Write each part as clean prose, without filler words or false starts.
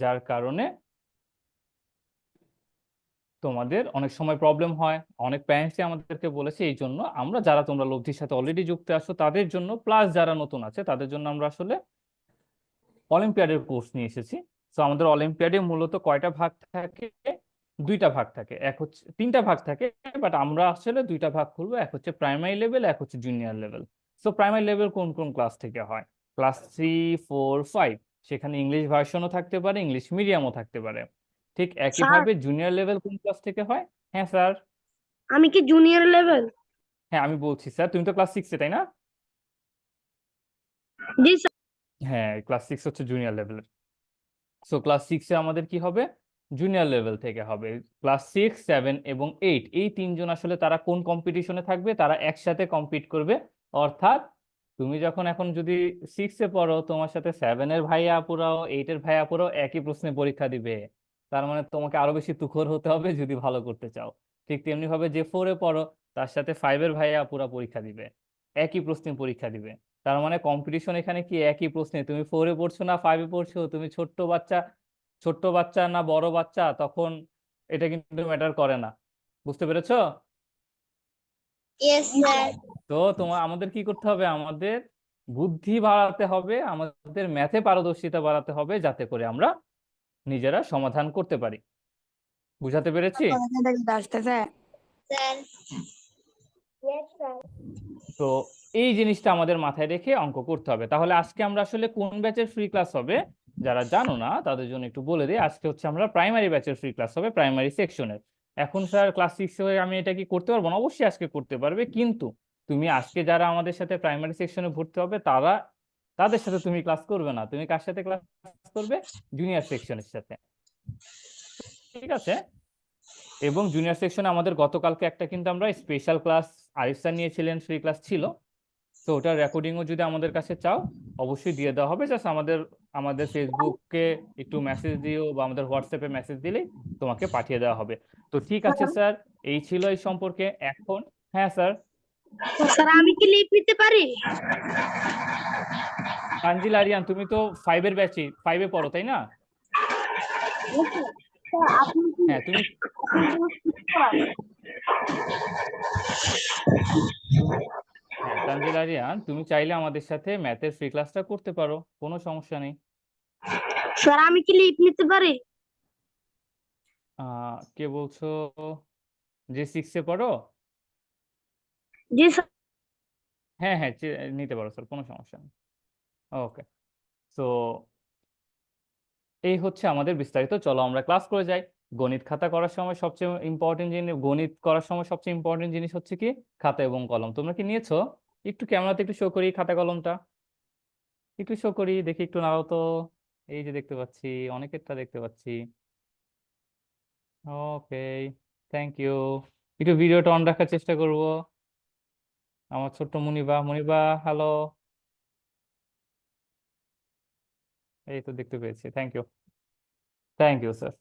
যার কারণে তোমাদের অনেক সময় প্রবলেম হয়। অনেক প্যারেন্টসই আমাদেরকে বলেছে, এই জন্য আমরা যারা তোমরা লব্ধির সাথে অলরেডি যুক্ত আছো তাদের জন্য, প্লাস যারা নতুন আছে তাদের জন্য আমরা আসলে অলিম্পিয়াডের কোর্স নিয়ে এসেছি। তো আমাদের অলিম্পিয়াডে মূলত কয়টা ভাগ থাকে? দুইটা ভাগ থাকে, এক হচ্ছে তিনটা ভাগ থাকে, বাট আমরা আসলে দুইটা ভাগ খুলবো, এক হচ্ছে প্রাইমারি লেভেল, এক হচ্ছে জুনিয়র লেভেল। তো প্রাইমারি লেভেল কোন কোন ক্লাস থেকে হয়? ক্লাস 3, 4, 5, সেখানে ইংলিশ ভার্সনও থাকতে পারে, ইংলিশ মিডিয়ামও থাকতে পারে। ঠিক স্যার একইভাবে জুনিয়র লেভেল কোন ক্লাস থেকে হয়? হ্যাঁ স্যার। আমি কি জুনিয়র লেভেল? হ্যাঁ আমি বলছি স্যার, তুমি তো ক্লাস 6-এ তাই না? জি স্যার। হ্যাঁ, ক্লাস 6 হচ্ছে জুনিয়র লেভেলের। সো ক্লাস 6-এ আমাদের কি হবে? জুনিয়র লেভেল থেকে হবে। ক্লাস 6, 7 এবং 8, এই তিনজন আসলে তারা কোন কম্পিটিশনে থাকবে? তারা একসাথে কম্পিট করবে। অর্থাৎ তুমি যখন এখন যদি 6-এ পড়ো, তোমার সাথে 7-এর ভাইয়া আপুরাও 8-এর ভাইয়া আপুরাও একই প্রশ্নে পরীক্ষা দিবে। তার মানে তোমাকে আরো বেশি তুখর হতে হবে যদি ভালো করতে চাও। ঠিক তেমনি ভাবে যে 4-এ পড়ো, তার সাথে 5-এর ভাইয়া আপুরা পরীক্ষা দিবে, একই প্রশ্নে পরীক্ষা দিবে। তার মানে কম্পিটিশন এখানে কি একই প্রশ্নে? তুমি 4-এ পড়ছো না 5-এ পড়ছো, তুমি ছোট্ট বাচ্চা না বড় বাচ্চা, তখন এটা কিন্তু ম্যাটার করে না। বুঝতে পেরেছো? Yes sir. তো আমাদের কি করতে হবে? আমাদের বুদ্ধি বাড়াতে হবে, আমাদের ম্যাথে পারদর্শিতা বাড়াতে হবে, যাতে করে আমরা নিজেরা সমাধান করতে পারি। বুঝাতে পেরেছি? আসতেছে স্যার। Yes sir. তো এই জিনিসটা আমাদের মাথায় রেখে অঙ্ক করতে হবে। তাহলে আজকে আমরা আসলে কোন ব্যাচের ফ্রি ক্লাস হবে, যারা জানো না তাদের জন্য একটু বলে দিই। আজকে হচ্ছে আমরা প্রাইমারি ব্যাচের ফ্রি ক্লাস হবে, প্রাইমারি সেকশনের। এখন স্যার ক্লাস 6 হয়ে আমি এটা কি করতে পারবো না? অবশ্যই আজকে করতে পারবে, কিন্তু তুমি আজকে যারা আমাদের সাথে প্রাইমারি সেকশনে ভর্তি হবে তাদের সাথে তুমি ক্লাস করবে না। তুমি কার সাথে ক্লাস করবে? জুনিয়র সেকশনের সাথে। ঠিক আছে? এবং জুনিয়র সেকশনে আমাদের গতকালকে একটা কিন্তু আমরা স্পেশাল ক্লাস আরিফ স্যার নিয়েছিলেন, ফ্রি ক্লাস ছিল। তো ওটার রেকর্ডিংও যদি আমাদের কাছে চাও, অবশ্যই দিয়ে দেওয়া হবে। জাস্ট আমাদের আমাদের ফেসবুকে একটু মেসেজ দিও, বা আমাদের হোয়াটসঅ্যাপে মেসেজ দিলেই তোমাকে পাঠিয়ে দেওয়া হবে। তো ঠিক আছে স্যার, এই ছিল এই সম্পর্কে এখন। হ্যাঁ স্যার। স্যার আমি কি লিভ নিতে পারি? তানজিল আরিয়ান, তুমি তো 5-এর ব্যাচে, 5-এ পড়ো তাই না? স্যার আপনি কি হ্যাঁ তুমি তুমি হ্যাঁ তানজিল আরিয়ান, তুমি চাইলে আমাদের সাথে ম্যাথের ফ্রি ক্লাসটা করতে পারো, কোনো সমস্যা নেই। স্যার আমি কি লিভ নিতে পারি? কে বলছো? যে 6-এ পড়ো? জি স্যার। হ্যাঁ হ্যাঁ, নিতে পারো স্যার, কোনো সমস্যা নেই। ওকে। তো এই হচ্ছে আমাদের বিস্তারিত। চলো আমরা ক্লাস করে যাই। গণিত খাতা করার সময় সবচেয়ে ইম্পর্টেন্ট জিনিস, গণিত করার সময় সবচেয়ে ইম্পর্টেন্ট জিনিস হচ্ছে কি? খাতা এবং কলম। তোমরা কি নিয়েছো? একটু ক্যামেরাতে একটু শো করি খাতা কলমটা, একটু শো করি দেখি, একটু নাড়াও তো। এই যে দেখতে পাচ্ছি, অনেকেরটা দেখতে পাচ্ছি। ওকে, থ্যাংক ইউ। একটু ভিডিওটা অন রাখার চেষ্টা করব। আমার ছোট্ট মুনিবা, মুনিবা হ্যালো। এই তো দেখতে পেয়েছি, thank you, thank you sir.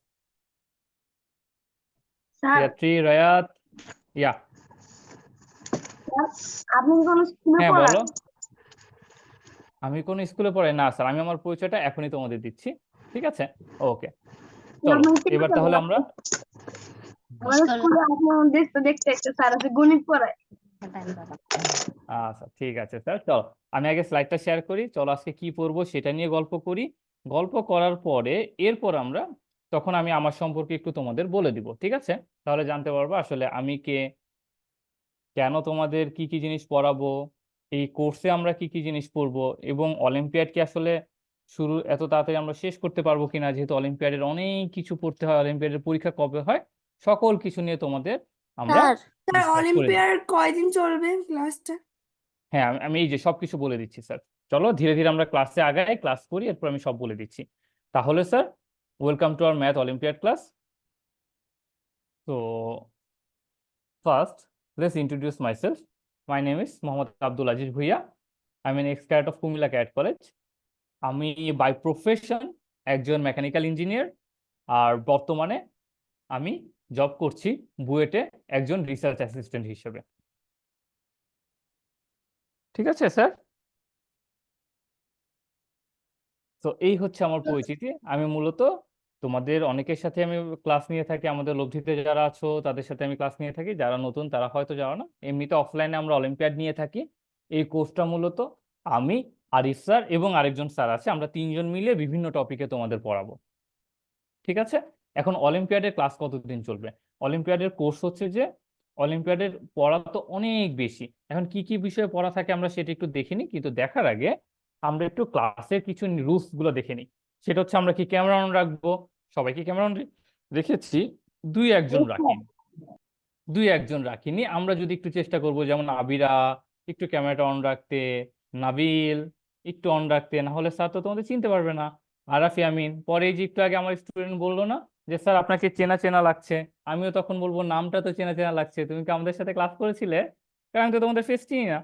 Sir Rayat, yeah. আপনি কি কোনো স্কুলে হ্যাঁ পড়ান? বলো। আমি কোন স্কুলে পড়াই না স্যার, আমি আমার পরিচয়টা এখনই তোমাদের দিচ্ছি। ঠিক আছে? ওকে, চলো আপনি কি এবার তাহলে আমরা আমাদের স্কুলে আপনি দেখতে দেখতে একটা স্যার আছে গণিত পড়ায়। আচ্ছা ঠিক আছে স্যার, চলো আমি আগে স্লাইডটা শেয়ার করি। চলো আজকে কি পড়বো সেটা নিয়ে গল্প করি। গল্প করার পরে এরপর আমরা, তখন আমি আমার সম্পর্কে একটু তোমাদের বলে দিব। ঠিক আছে? তাহলে জানতে পারবো আসলে আমি কে, কেন তোমাদের কি কি জিনিস পড়াবো, এই কোর্সে আমরা কি কি জিনিস পড়বো, এবং অলিম্পিয়াড কি আসলে শুরু এত তাড়াতাড়ি আমরা শেষ করতে পারবো কিনা, যেহেতু অলিম্পিয়াডের অনেক কিছু পড়তে হয়, অলিম্পিয়াডের পরীক্ষা কবে হয়, সকল কিছু নিয়ে তোমাদের আমরা স্যার স্যার ডিসকাস করে দিব। অলিম্পিয়াড কয়দিন চলবে ক্লাসটা? হ্যাঁ আমি এই যে সবকিছু বলে দিচ্ছি স্যার। চলো ধীরে ধীরে আমরা ক্লাসে আগাই, ক্লাস করি, এরপর আমি সব বলে দিচ্ছি। তাহলে sir, welcome to our math olympiad class. তো first, let's introduce myself. My name is Mohammad Abdul Aziz Bhuiyan. I am an ex cadet of Comilla cadet college. আমি বাই প্রফেশন একজন মেকানিক্যাল ইঞ্জিনিয়ার, আর বর্তমানে আমি জব করছি বুয়েটে একজন রিসার্চ অ্যাসিস্ট্যান্ট হিসেবে। ঠিক আছে স্যার? তো এই হচ্ছে আমার পরিচিতি। আমি মূলত তোমাদের অনেকের সাথে আমি ক্লাস নিয়ে থাকি, আমাদের লব্ধিতে যারা আছো তাদের সাথে আমি ক্লাস নিয়ে থাকি, যারা নতুন তারা হয়তো জানো না, এমনিতে অফলাইনে আমরা অলিম্পিয়াড নিয়ে থাকি। এই কোর্সটা মূলত আমি, আরিফ স্যার এবং আরেকজন স্যার আছে, আমরা তিনজন মিলে বিভিন্ন টপিকে তোমাদের পড়াবো। ঠিক আছে। এখন অলিম্পিয়াডের ক্লাস কতদিন চলবে? অলিম্পিয়াডের কোর্স হচ্ছে যে, অলিম্পিয়াডের পড়া তো অনেক বেশি। এখন কি কি বিষয়ে পড়া থাকে আমরা সেটা একটু দেখে নিই, কিন্তু দেখার আগে আমরা একটু ক্লাসের কিছু রুলস গুলো দেখে নিই। সেটা হচ্ছে আমরা কি ক্যামেরা অন রাখবো, সবাই কি ক্যামেরা অন রেখেছি? দুই একজন রাখিনি, আমরা যদি একটু চেষ্টা করব, যেমন আবিরা একটু ক্যামেরাটা অন রাখতে, নাবিল একটু অন রাখতে, না হলে স্যার তো তোমাদের চিনতে পারবে না। আরাফি আমিন, পরে এই যে একটু আগে আমার স্টুডেন্ট বললো না যে স্যার আপনাকে চেনা চেনা লাগছে, আমিও তখন বলবো নামটা তো চেনা চেনা লাগছে, তুমি কি আমাদের সাথে ক্লাস করেছিলে? কারণ আমি তো তোমাদের ফেস চিনি না।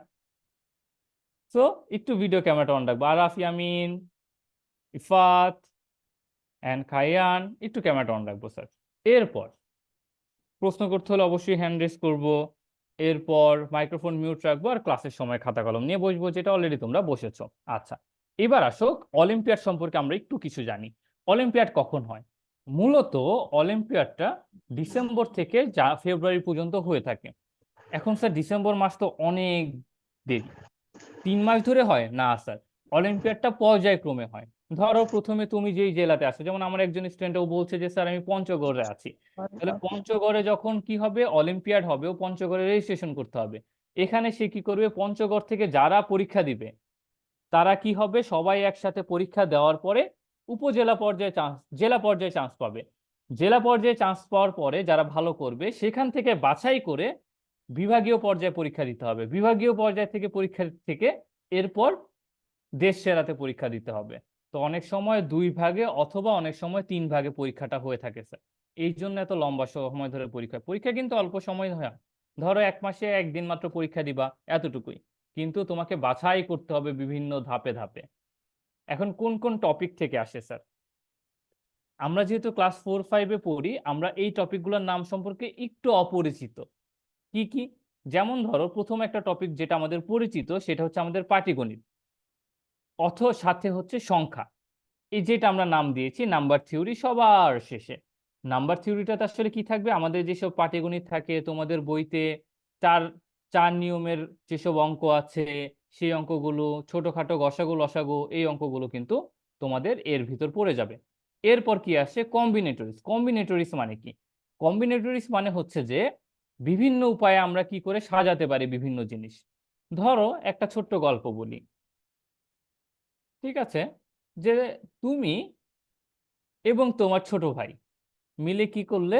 তো একটু ভিডিও ক্যামেরাটা অন রাখবো। আরাফি আমিন, ইফাত অ্যান্ড খাইয়ান একটু ক্যামেরাটা অন রাখবো স্যার। এরপর প্রশ্ন করতে হলে অবশ্যই হ্যান্ড রেজ করব। এরপর মাইক্রোফোন মিউট রাখবো আর ক্লাসের সময় খাতা কলম নিয়ে বসবো, যেটা অলরেডি তোমরা বসেছো। আচ্ছা, এবার আসো অলিম্পিয়াড সম্পর্কে আমরা একটু কিছু জানি। অলিম্পিয়াড কখন হয়? মূলত অলিম্পিয়াডটা ডিসেম্বর থেকে ফেব্রুয়ারি পর্যন্ত হয়ে থাকে। এখন স্যার ডিসেম্বর মাস তো অনেক দেরি, 3 মাস ধরে হয় না স্যার। অলিম্পিয়াডটা পর্যায়ক্রমে হয়। ধরো প্রথমে তুমি যেই জেলাতে আসো, যেমন আমার একজন স্টুডেন্ট ও বলছে যে স্যার আমি পঞ্চগড়ে আছি, তাহলে পঞ্চগড়ে যখন কি হবে, অলিম্পিয়াড হবে, ও পঞ্চগড়ে রেজিস্ট্রেশন করতে হবে। এখানে সে কি করবে, পঞ্চগড় থেকে যারা পরীক্ষা দিবে তারা কি হবে, সবাই একসাথে পরীক্ষা দেওয়ার পরে উপজেলা পর্যায়ে চান্স, জেলা পর্যায়ে চান্স পাবে। জেলা পর্যায়ে চান্স পাওয়ার পরে যারা ভালো করবে সেখান থেকে বাছাই করে বিভাগীয় পর্যায়ে পরীক্ষা দিতে হবে। বিভাগীয় পর্যায় থেকে পরীক্ষা থেকে এরপর দেশ সেরাতে পরীক্ষা দিতে হবে। তো অনেক সময় 2 ভাগে অথবা অনেক সময় 3 ভাগে পরীক্ষাটা হয়ে থাকে স্যার। এই জন্য এত লম্বা সময় ধরে পরীক্ষা। পরীক্ষা কিন্তু অল্প সময় হয়, ধরো 1 মাসে 1 দিন মাত্র পরীক্ষা দিবা, এতটুকুই। কিন্তু তোমাকে বাছাই করতে হবে বিভিন্ন ধাপে ধাপে। এখন কোন কোন টপিক থেকে আসে স্যার? আমরা যেহেতু ক্লাস 4-5-এ পড়ি, আমরা এই টপিকগুলোর নাম সম্পর্কে একটু অপরিচিত। কি কি? যেমন ধরো প্রথম একটা টপিক যেটা আমাদের পরিচিত সেটা হচ্ছে আমাদের পাটিগণিত, সাথে হচ্ছে সংখ্যা, এই যেটা আমরা নাম দিয়েছি নাম্বার থিওরি সবার শেষে। নাম্বার থিওরিটাতে আসলে কি থাকবে, আমাদের যেসব পাটিগণিত থাকে তোমাদের বইতে, চার চার নিয়মের যেসব অঙ্ক আছে, সেই অঙ্কগুলো, ছোটখাটো গসাগু লসাগু, এই অঙ্কগুলো কিন্তু তোমাদের এর ভিতর পড়ে যাবে। এরপর কি আসে, কম্বিনেটরিজ। কম্বিনেটরিজ মানে কি? কম্বিনেটরিজ মানে হচ্ছে যে বিভিন্ন উপায়ে আমরা কি করে সাজাতে পারি বিভিন্ন জিনিস। ধরো একটা ছোট্ট গল্প বলি, ঠিক আছে, যে তুমি এবং তোমার ছোট ভাই মিলে কি করলে,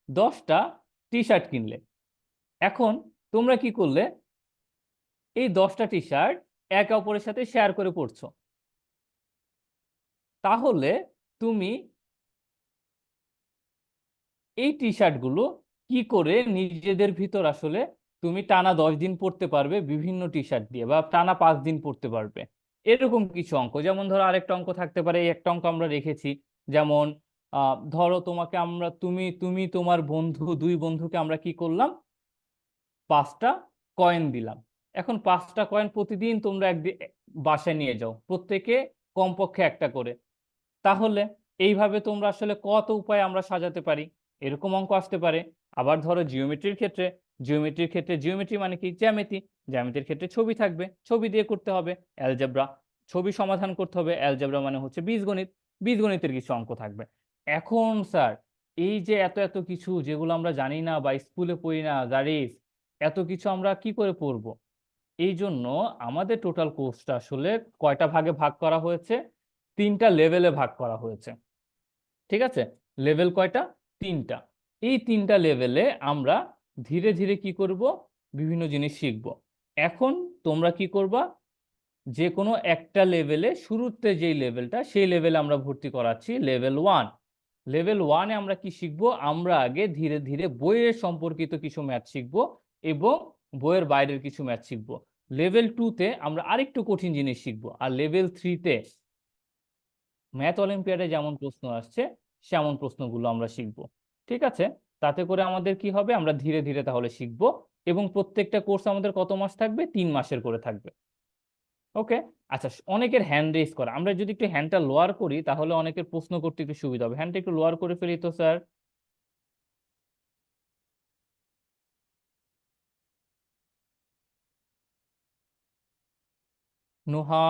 10টা টি শার্ট কিনলে। এখন তোমরা কি করলে, এই 10টা টি শার্ট একে অপরের সাথে শেয়ার করে পড়ছো। তাহলে তুমি এই টি শার্টগুলো কি করে নিজেদের ভিতর আসলে তুমি টানা 10 দিন পড়তে পারবে বিভিন্ন টি শার্ট দিয়ে, বা টানা 5 দিন পড়তে পারবে। এরকম কিছু অঙ্ক, যেমন ধরো আরেকটা অঙ্ক থাকতে পারে, এই একটা অঙ্ক আমরা রেখেছি, যেমন ধরো তোমাকে আমরা, তুমি তুমি তোমার বন্ধু, 2 বন্ধুকে আমরা কি করলাম, 5টা কয়েন দিলাম। এখন 5টা কয়েন প্রতিদিন তোমরা একদিন বাসায় নিয়ে যাও, প্রত্যেকে কমপক্ষে একটা করে। তাহলে এইভাবে তোমরা আসলে কত উপায়ে আমরা সাজাতে পারি, এরকম অঙ্ক আসতে পারে। আবার ধরো জিওমেট্রির ক্ষেত্রে, জিওমেট্রি মানে কি, জ্যামিতি, জ্যামিতির ক্ষেত্রে ছবি থাকবে, ছবি দিয়ে করতে হবে। অ্যালজেব্রা, ছবি সমাধান করতে হবে। অ্যালজেব্রা মানে হচ্ছে বীজগণিত, বীজগণিতের কিছু অঙ্ক থাকবে। এখন স্যার এই যে এত এত কিছু যেগুলো আমরা জানি না বা স্কুলে পড়ি না, জারিফ, এত কিছু আমরা কি করে পড়বো? এই জন্য আমাদের টোটাল কোর্সটা আসলে কয়টা ভাগে ভাগ করা হয়েছে, 3টা লেভেলে ভাগ করা হয়েছে। ঠিক আছে, লেভেল কয়টা? 3টা। এই 3টা লেভেলে আমরা ধীরে ধীরে কি করব, বিভিন্ন জিনিস শিখব। এখন তোমরা কি করবা, যে কোনো একটা লেভেলে, শুরুতে যেই লেভেলটা, সেই লেভেলে আমরা ভর্তি করাচ্ছি লেভেল 1। লেভেল 1-এ আমরা কি শিখবো, আমরা আগে ধীরে ধীরে বইয়ের সম্পর্কিত কিছু ম্যাথ শিখবো এবং বইয়ের বাইরের কিছু ম্যাথ শিখবো। লেভেল 2-তে আমরা আরেকটু কঠিন জিনিস শিখবো, আর লেভেল 3-তে ম্যাথ অলিম্পিয়াডে যেমন প্রশ্ন আসছে সেমন প্রশ্নগুলো আমরা শিখবো। ঠিক আছে, তাতে করে আমাদের কি হবে, আমরা ধীরে ধীরে তাহলে শিখবো। এবং প্রত্যেকটা কোর্স আমাদের কত মাস থাকবে, 3 মাসের করে থাকবে। ওকে, আচ্ছা, অনেকের হ্যান্ড রেজ করা, আমরা যদি একটু হ্যান্ডটা লোয়ার করি তাহলে অনেকের প্রশ্ন করতে একটু সুবিধা হবে। হ্যান্ডটা একটু লোয়ার করে ফেলি তো স্যার। নুহা,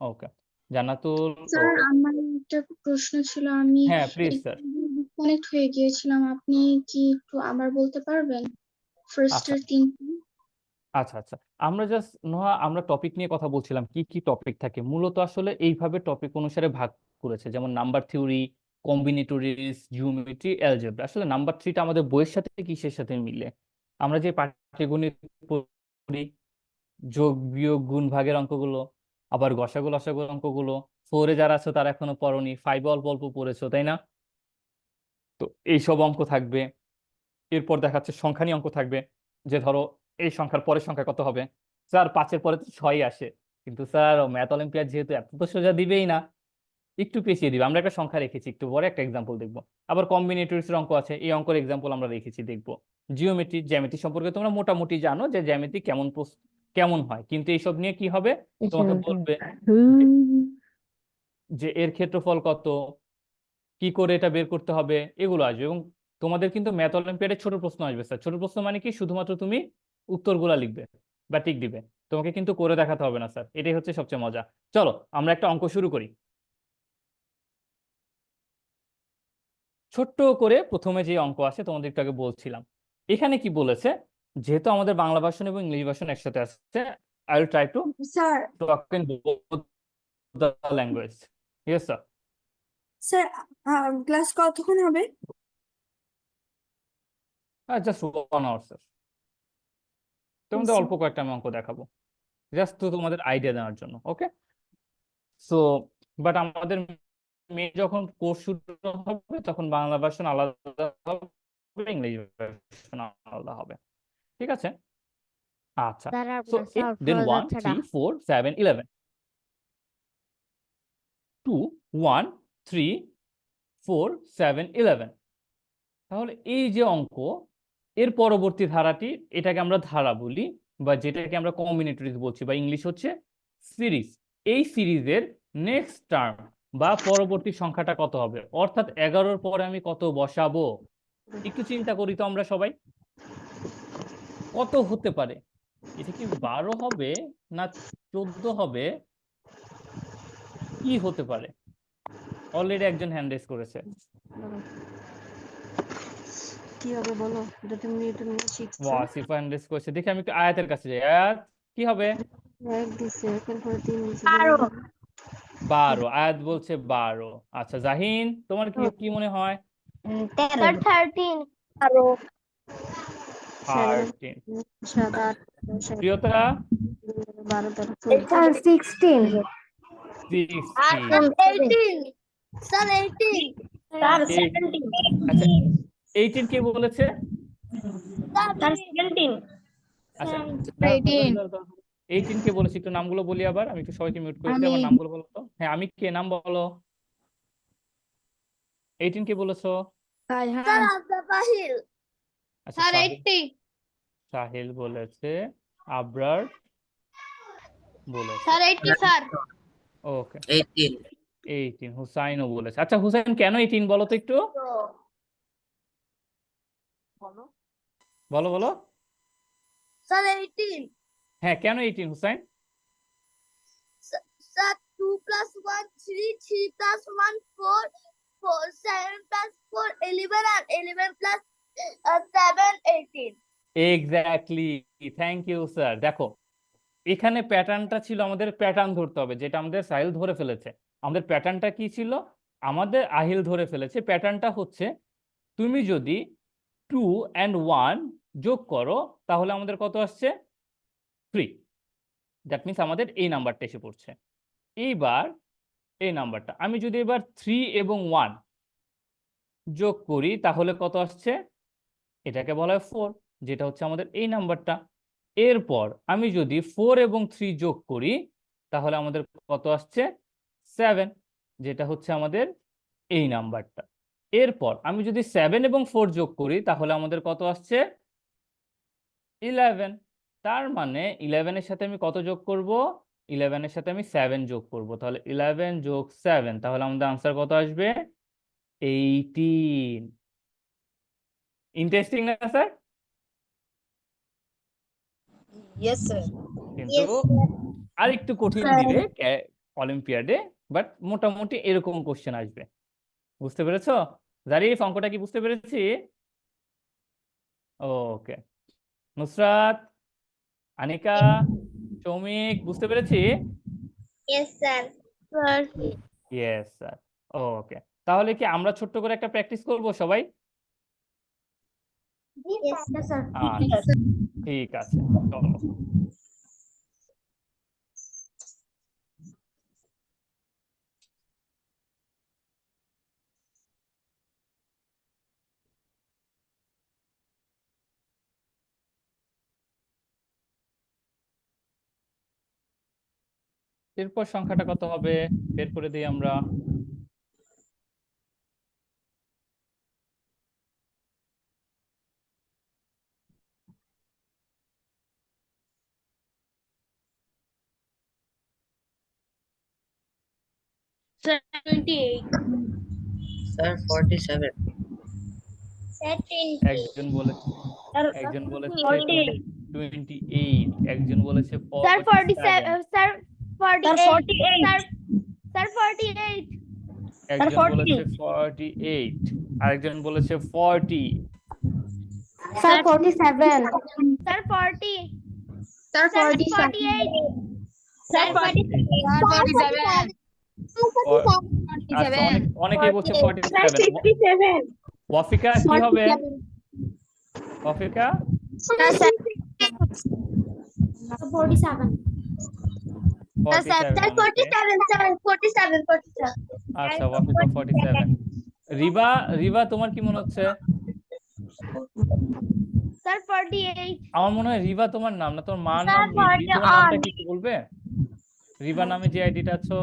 ওকে, জান্নাতুল, স্যার ওকে। আমার একটা প্রশ্ন ছিল, আমি হ্যাঁ প্লিজ স্যার। ডিসকানেক্ট হয়ে গিয়েছিলাম, আপনি কি একটু আবার বলতে পারবেন আচ্ছা ফার্স্টের তিনটি? আচ্ছা আচ্ছা, আমরা জাস্ট নোহা আমরা টপিক নিয়ে কথা বলছিলাম, কি কি টপিক থাকে মূলত আসলে এইভাবে টপিক অনুসারে ভাগ করেছে, যেমন নাম্বার থিওরি, কম্বিনেটরিজ, জিওমেট্রি, অ্যালজেব্রা। আসলে নাম্বার থ্রিটা আমাদের বইয়ের সাথে কিসের সাথে মিলে, আমরা যে পাটিগণিত পড়ি, যোগ বিয়োগ গুণ ভাগের অঙ্কগুলো, আবার গসাগু লসাগুর অঙ্কগুলো, ফোরে যারা আছো তারা এখনো পড়োনি, ফাইভে অল্প অল্প পড়েছো তাই না? তো এইসব অঙ্ক থাকবে। এরপর দেখাচ্ছে সংখ্যা নিয়ে অঙ্ক থাকবে, যে ধরো এই সংখ্যার পরের সংখ্যা কত হবে। স্যার 5-এর পরে তো 6 আসে, কিন্তু স্যার ম্যাথ অলিম্পিয়াড যেহেতু এত তো সোজা দিবেই না, একটু পেঁচিয়ে দিবে। আমরা একটা সংখ্যা রেখেছি, একটু পরে একটা এক্সাম্পল দেখবো। আবার কম্বিনেটরিজ অঙ্ক আছে, এই অঙ্কের এক্সাম্পল আমরা রেখেছি, দেখবো। জিওমেট্রি, জ্যামিতি সম্পর্কে তোমরা মোটামুটি জানো যে জ্যামিতি কেমন হয়, কিন্তু এইসব নিয়ে কি হবে, তোমাকে বলবে যে যে এর ক্ষেত্রফল কত, কি করে এটা বের করতে হবে, এগুলো আসবে। এবং তোমাদের কিন্তু ম্যাথ অলিম্পিয়াডে ছোট প্রশ্ন আসবে স্যার। ছোট প্রশ্ন মানে কি, শুধুমাত্র তুমি উত্তরগুলা লিখবে বা টিক দিবে, তোমাকে কিন্তু করে দেখাতে হবে না স্যার, এটাই হচ্ছে সবচেয়ে মজা। চলো আমরা একটা অঙ্ক শুরু করি। ছোট্ট করে প্রথমে যে অঙ্ক আসে তোমাদের একটু আগে বলছিলাম, এখানে কি বলেছে, যেহেতু আমাদের বাংলা ভার্সন এবং ইংলিশ ভার্সন একসাথে আসছে, I will try to sir talk in both the language. Yes sir. Sir class কতক্ষণ হবে? Just 1 hour sir. তোমাদের অল্প কয়েকটা আমি অঙ্ক দেখাবো, জাস্ট তো তোমাদের আইডিয়া দেওয়ার জন্য, ওকে। সো বাট আমাদের মেয়ে যখন কোর্স শুরু হবে তখন বাংলা ভার্সন আলাদা হবে, ইংলিশ ভার্সন আলাদা হবে, ঠিক আছে? আচ্ছা, দাঁড়া সো আপনার সাউন্ড দেন শোনা 1 যাচ্ছে না। 3 4 7 11, 2 1 3 4 7 11। তাহলে এই যে অঙ্ক, এর পরবর্তী ধারাটি, এটাকে আমরা ধারা বলি, বা যেটাকে আমরা কম্বিনেটরিজ বলছি, বা ইংলিশ হচ্ছে সিরিজ। এই সিরিজের নেক্সট টার্ম বা পরবর্তী সংখ্যাটা কত হবে, অর্থাৎ 11-র পরে আমি কত বসাবো, একটু চিন্তা করি তো আমরা সবাই, কত হতে পারে। এটা কি 12 হবে, না 14 হবে, কি হতে পারে? অলরেডি একজন হ্যান্ড রেজ করেছে। কি হবে বলো, এটা তুমি শিখছো। ওয়াসিফ হ্যান্ড রেজ করেছে, দেখি আমি একটু আয়াতের কাছে যাই। আয়াত কি হবে? এক দিছে, এরপরে 3 দিছে, 12, আয়াত বলছে 12। আচ্ছা জাহিন, তোমার কি কি মনে হয়? 13 13। 7 8 প্রিয়তা? 12 13 স্যার 16 16। 18 স্যার 18 স্যার 17 আচ্ছা 18 কে বলেছে? স্যার 17 আচ্ছা, 18 18 কে বলেছে, একটু নামগুলো বলি আবার, আমি একটু সবাইকে মিউট করে দিই, আমি আমার নামগুলো বলো তো। হ্যাঁ আমি কে, নাম বলো। 18 কে বলেছো? স্যার আব্দুল বাহিল আচ্ছা স্যার সাহিল, 80 সাহিল বলেছে, আবরার বলেছে, স্যার 80 স্যার ওকে। 18 হুসাইনও বলেছে। আচ্ছা হুসাইন কেন 18 বলো তো একটু, বলো বলো। স্যার 18 হ্যাঁ কেন 18 হুসাইন? স্যার 2 + 1 3 3 + 1 4 4 7 + 4 11 আর 11 + 7 18 এক্স্যাক্টলি, থ্যাংক ইউ স্যার। দেখো এখানে প্যাটার্নটা ছিল, আমাদের প্যাটার্ন ধরতে হবে, যেটা আমাদের সাহিল ধরে ফেলেছে। আমাদের প্যাটার্নটা কি ছিল, আমাদের আহিল ধরে ফেলেছে। প্যাটার্নটা হচ্ছে, তুমি যদি 2 and 1 যোগ করো তাহলে আমাদের কত আসছে, 3। দ্যাট মিনস আমাদের এই নাম্বারটা এসে পড়ছে। এইবার এই নাম্বারটা আমি যদি এবার 3 এবং 1 যোগ করি তাহলে কত আসছে, এটাকে বলা হয় 4, যেটা হচ্ছে আমাদের এই নাম্বারটা। এরপর আমি যদি 4 এবং 3 যোগ করি তাহলে আমাদের কত আসছে, 7, যেটা হচ্ছে আমাদের এই নাম্বারটা। এরপর আমি যদি 7 এবং 4 যোগ করি তাহলে আমাদের কত আসছে, 11। তার মানে 11 এর সাথে আমি কত যোগ করব, 11 এর সাথে আমি 7 যোগ করব, তাহলে 11 যোগ 7, তাহলে আমাদের আনসার কত আসবে? 18। ইন্টারেস্টিং না স্যার? Yes, sir. কিন্তু Yes, sir. আরেকটু কঠিন দিবে অলিম্পিয়াডে, বাট মোটামুটি এরকম কোশ্চেন আসবে। বুঝতে পেরেছো? জারিফ, অঙ্কটা কি বুঝতে পেরেছি? ওকে। নুসরাত, আনিকা, সৌমিক, বুঝতে পেরেছি? Yes, sir. Sir. Yes sir. Okay, তাহলে কি আমরা ছোট্ট করে একটা প্র্যাকটিস করব সবাই? Yes, sir. আচ্ছা, ঠিক আছে, চলো। এরপর সংখ্যাটা কত হবে বের করে দিই আমরা। Sir, 28. Sir, 47. Sir, 20. একজন বলেছে Sir, 28, একজন বলেছে Sir, 47, 47. Sir, 48. Sir, 48. একজন বলেছে 48, আরেকজন বলেছে 40, Sir, 47. Sir, 40. Sir, Sir, 47. 48. Sir, 47. আচ্ছা, অনেকেই বলছে 47। 57. ওয়াফিকা কি হবে? ওয়াফিকা 47. 47, okay. আচ্ছা, ওয়াফিকা 47। রিবা তোমার কি মনে হচ্ছে? Sir, 48. আমার মনে হয় রিবা তোমার নাম না, তোমার মার Sir, নাম রিদ্ধি। তোমার নামটা 41. কি একটু বলবে? রিবা নামে যে আইডিটা আছো,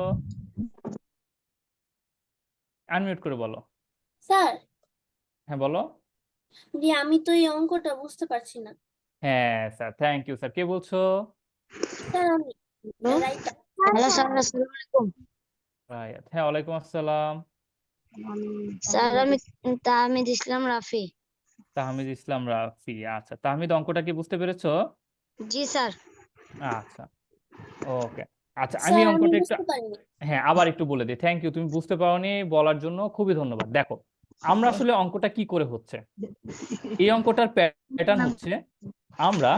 আনমিউট করে বলো। স্যার হ্যাঁ বলো। আমি তো এই অঙ্কটা বুঝতে পারছি না হ্যাঁ স্যার, থ্যাংক ইউ স্যার। কে বলছো? স্যার আমি রাইট হ্যালো স্যার, আসসালামু আলাইকুম। রায়াত, হ্যাঁ ওয়ালাইকুম আসসালাম। স্যার আমি তাহমিদ ইসলাম রাফি। তাহমিদ ইসলাম রাফি, আচ্ছা তাহমিদ, অঙ্কটা কি বুঝতে পেরেছো? জি স্যার। আচ্ছা, ওকে। আচ্ছা, আমি স্যার আমি অঙ্কটা একটু, বুঝতে পারিনি হ্যাঁ আবার একটু বলে দিই। থ্যাংক ইউ, তুমি বুঝতে পারোনি বলার জন্য খুবই ধন্যবাদ। দেখো, আমরা আসলে অঙ্কটা কি করে হচ্ছে, এই অঙ্কটার প্যাটার্ন হচ্ছে, আমরা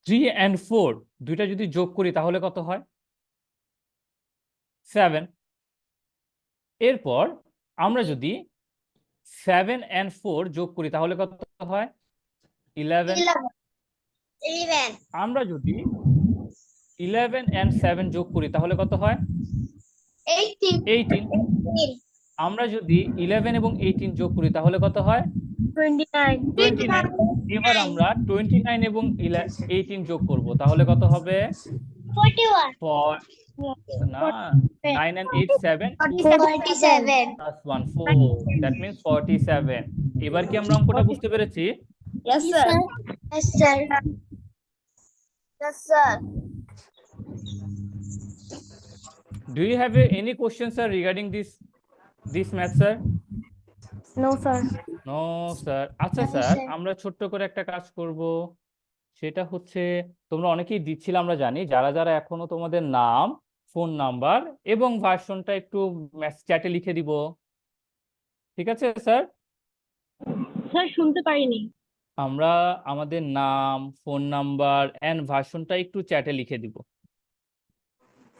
3 and 4 দুইটা যদি যোগ করি তাহলে কত হয়? 7। এরপর আমরা যদি 7 and 4 যোগ করি তাহলে কত হয়? 11। 11. আমরা যদি 11 and 7 যোগ করি তাহলে কত হয়? 18. 18। আমরা যদি 11 এবং 18 যোগ করি তাহলে কত হয়? 29. 29। এবার আমরা 29 এবং 18 যোগ করব, তাহলে কত হবে? 41. না, 9 and 8, 7, 47. plus 1, 4, that means 47। এবার কি আমরা অঙ্কটা বুঝতে পেরেছি? Yes, sir. Yes, sir. Yes, sir. Do you have any questions, sir, regarding this math, sir? No, sir. No, sir. আচ্ছা স্যার, আমরা ছোট্ট করে একটা কাজ করব, সেটা হচ্ছে, তোমরা অনেকেই দিচ্ছিলে আমরা জানি, যারা যারা এখনো তোমাদের নাম, ফোন নাম্বার এবং ভার্সনটা একটু চ্যাটে লিখে দিব, ঠিক আছে স্যার? স্যার শুনতে পারিনি আমরা আমাদের নাম, ফোন নাম্বার এন্ড ভার্সনটা একটু চ্যাটে লিখে দিব।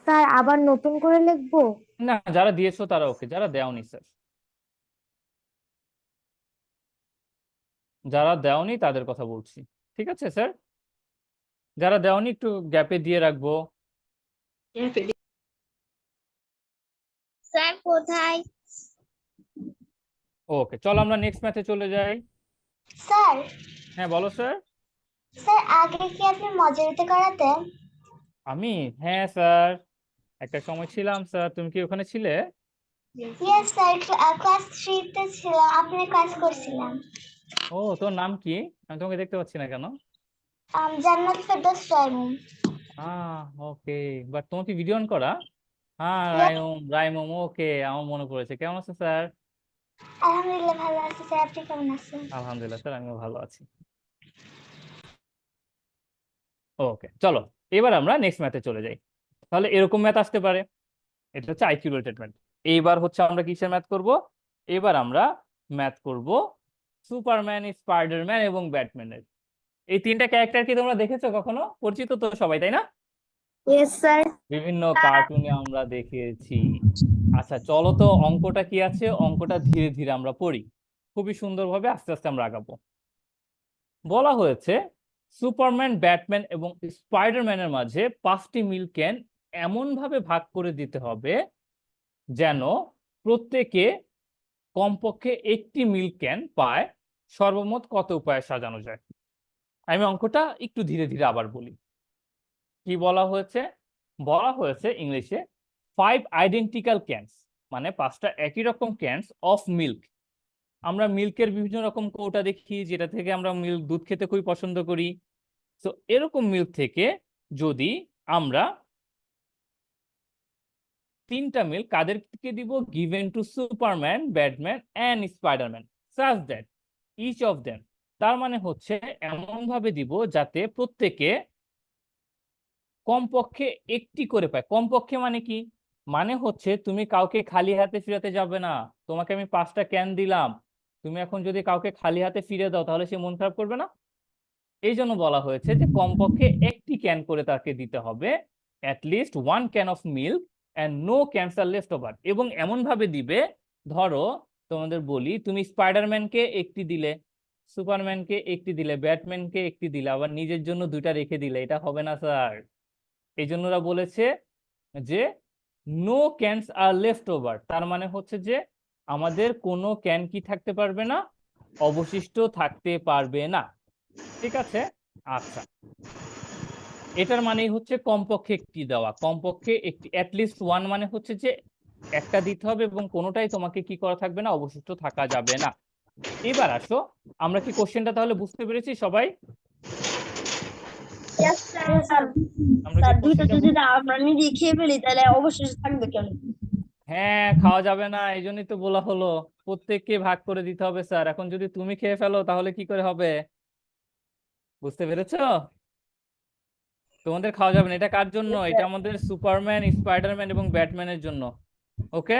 স্যার আবার নতুন করে লিখবো? না, যারা দিয়েছো তারা ওকে, যারা দেওনি স্যার, যারা দেওনি তাদের কথা বলছি, ঠিক আছে স্যার? যারা দেওনি একটু গ্যাপে দিয়ে রাখবো। স্যার কোথায়? ওকে, চলো আমরা নেক্সট ম্যাথে চলে যাই। স্যার, হ্যাঁ বলো স্যার। স্যার আগে কি আপনি মজারিতে করাতেন? আমি, হ্যাঁ স্যার, একটা সময় ছিলাম স্যার। তুমি কি ওখানে ছিলে? ইয়েস স্যার, ক্লাস 3 তে ছিলাম, আপনার ক্লাস করছিলাম। ও, তোর নাম কি? আমি তোমাকে দেখতে পাচ্ছি না কেন? জান্নাত ফেরদৌস রাইমুম। ওকে, বাট তোমার কি ভিডিও অন করা? হ্যাঁ, রাইমুম রাইমুম, ওকে, আমার মনে পড়েছে। কেমন আছে স্যার? আলহামদুলিল্লাহ ভালো আছি স্যার, আপনি কেমন আছেন? আলহামদুলিল্লাহ স্যার, আমিও ভালো আছি। ওকে, চলো এবার আমরা নেক্সট ম্যাথে চলে যাই। তাহলে এরকম ম্যাথ আসতে পারে, এটা হচ্ছে আইকিউ রিলেটেড ম্যাথ। এইবার হচ্ছে আমরা কিসের ম্যাথ করব? এবার আমরা ম্যাথ করব সুপারম্যান, স্পাইডারম্যান এবং ব্যাটম্যানের। এই তিনটা ক্যারেক্টার কি তোমরা দেখেছো কখনো? পরিচিত তো সবাই, তাই না? Yes sir. বিভিন্ন কার্টুনে আমরা দেখেছি। আচ্ছা, চলো তো অঙ্কটা কি আছে, অঙ্কটা ধীরে ধীরে আমরা পড়ি, খুবই সুন্দরভাবে আস্তে আস্তে আমরা আগাবো। বলা হয়েছে সুপারম্যান, ব্যাটম্যান এবং স্পাইডারম্যানের মাঝে 5টি মিল্ক ক্যান এমন ভাবে ভাগ করে দিতে হবে যেন প্রত্যেকে কমপক্ষে একটি মিল্ক ক্যান পায়। সর্বমোট কত উপায়ে সাজানো যায়? আমি অঙ্কটা একটু ধীরে ধীরে আবার বলি। কি বলা হয়েছে? বলা হয়েছে ইংলিশে 5 আইডেন্টিক্যাল ক্যানস, মানে 5টা একই রকম ক্যানস অফ মিল্ক। আমরা মিল্কের বিভিন্ন রকম কৌটা দেখি, যেটা থেকে আমরা মিল্ক, দুধ খেতে খুবই পছন্দ করি। তো এরকম মিল্ক থেকে যদি আমরা 3টা মিল্ক কাদেরকে দিব? Given to Superman, Batman and Spiderman such that each of them, তার মানে হচ্ছে এমন ভাবে দিব যাতে প্রত্যেকে কমপক্ষে একটি করে পায়। কমপক্ষে মানে কি? মানে হচ্ছে তুমি কাউকে খালি হাতে ফিরাতে যাবে না। তোমাকে আমি 5টা ক্যান দিলাম, তুমি এখন যদি কাউকে খালি হাতে ফিরে দাও তাহলে সে মন খারাপ করবে না? এই জন্য বলা হয়েছে যে কমপক্ষে একটি ক্যান করে তাকে দিতে হবে, at least 1 can of milk and no cans are left over. এবং এমন ভাবে দিবে, ধরো তোমাদের বলি, তুমি স্পাইডারম্যানকে একটি দিলে, সুপারম্যানকে একটি দিলে, ব্যাটম্যানকে একটি দিলে, আবার নিজের জন্য 2টা রেখে দিলে, এটা হবে না স্যার। এই জন্য ওরা বলেছে যে no cans are left over, তার মানে হচ্ছে যে আমাদের কোনো ক্যান কি থাকতে পারবে না, অবশিষ্ট থাকতে পারবে না। ঠিক আছে? আচ্ছা, এটার মানেই হচ্ছে কমপক্ষে একটি দেওয়া, কমপক্ষে একটি, অ্যাটলিস্ট 1 মানে হচ্ছে যে একটা দিতে হবে এবং কোনোটাই তোমাকে কি করা থাকবে না, অবশিষ্ট থাকা যাবে না। এবার আসো, আমরা কি কোশ্চেনটা তাহলে বুঝতে পেরেছি সবাই? Yes sir. আমরা কি স্যার দুইটা কোশ্চেনটা যদি আমরা নিজে খেয়ে ফেলি তাহলে অবশেষ থাকবে কেন? হ্যাঁ, খাওয়া যাবে না, এই জন্যই তো বলা হলো প্রত্যেককে ভাগ করে দিতে হবে স্যার। এখন যদি তুমি খেয়ে ফেলো তাহলে কি করে হবে? বুঝতে পেরেছো? তোমাদের খাওয়া যাবে না। এটা কার জন্য? এটা আমাদের সুপারম্যান, স্পাইডারম্যান এবং ব্যাটম্যানের জন্য। Okay?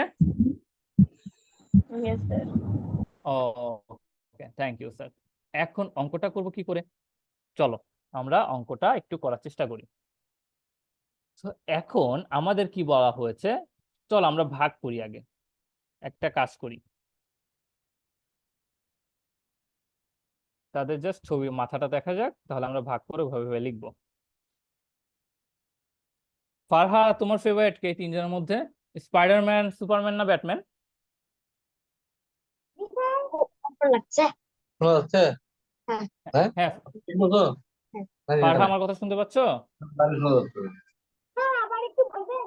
Yes, sir. Okay, thank you sir. এখন অঙ্কটা করব কি করে? চলো আমরা অঙ্কটা একটু করার চেষ্টা করি। তো এখন আমাদের কি বলা হয়েছে, চলো আমরা ভাগ করি আগে, একটা কাজ করি। তাদের জাস্ট ছবি মাথাটা দেখা যাক, তাহলে আমরা ভাগ করে ভাবে ভাবে লিখবো। ফারহা, তোমার ফেভারিট কে 3 জনের মধ্যে? স্পাইডারম্যান, সুপারম্যান না ব্যাটম্যান? লাগছে। শোনা যাচ্ছে? হ্যাঁ। হ্যাঁ হ্যাঁ ঠিক মতো? নাকি ফারহা, এখানে? আমার কথা শুনতে পাচ্ছো? নাকি শোনা যাচ্ছে? হ্যাঁ, আবার একটু বলবেন?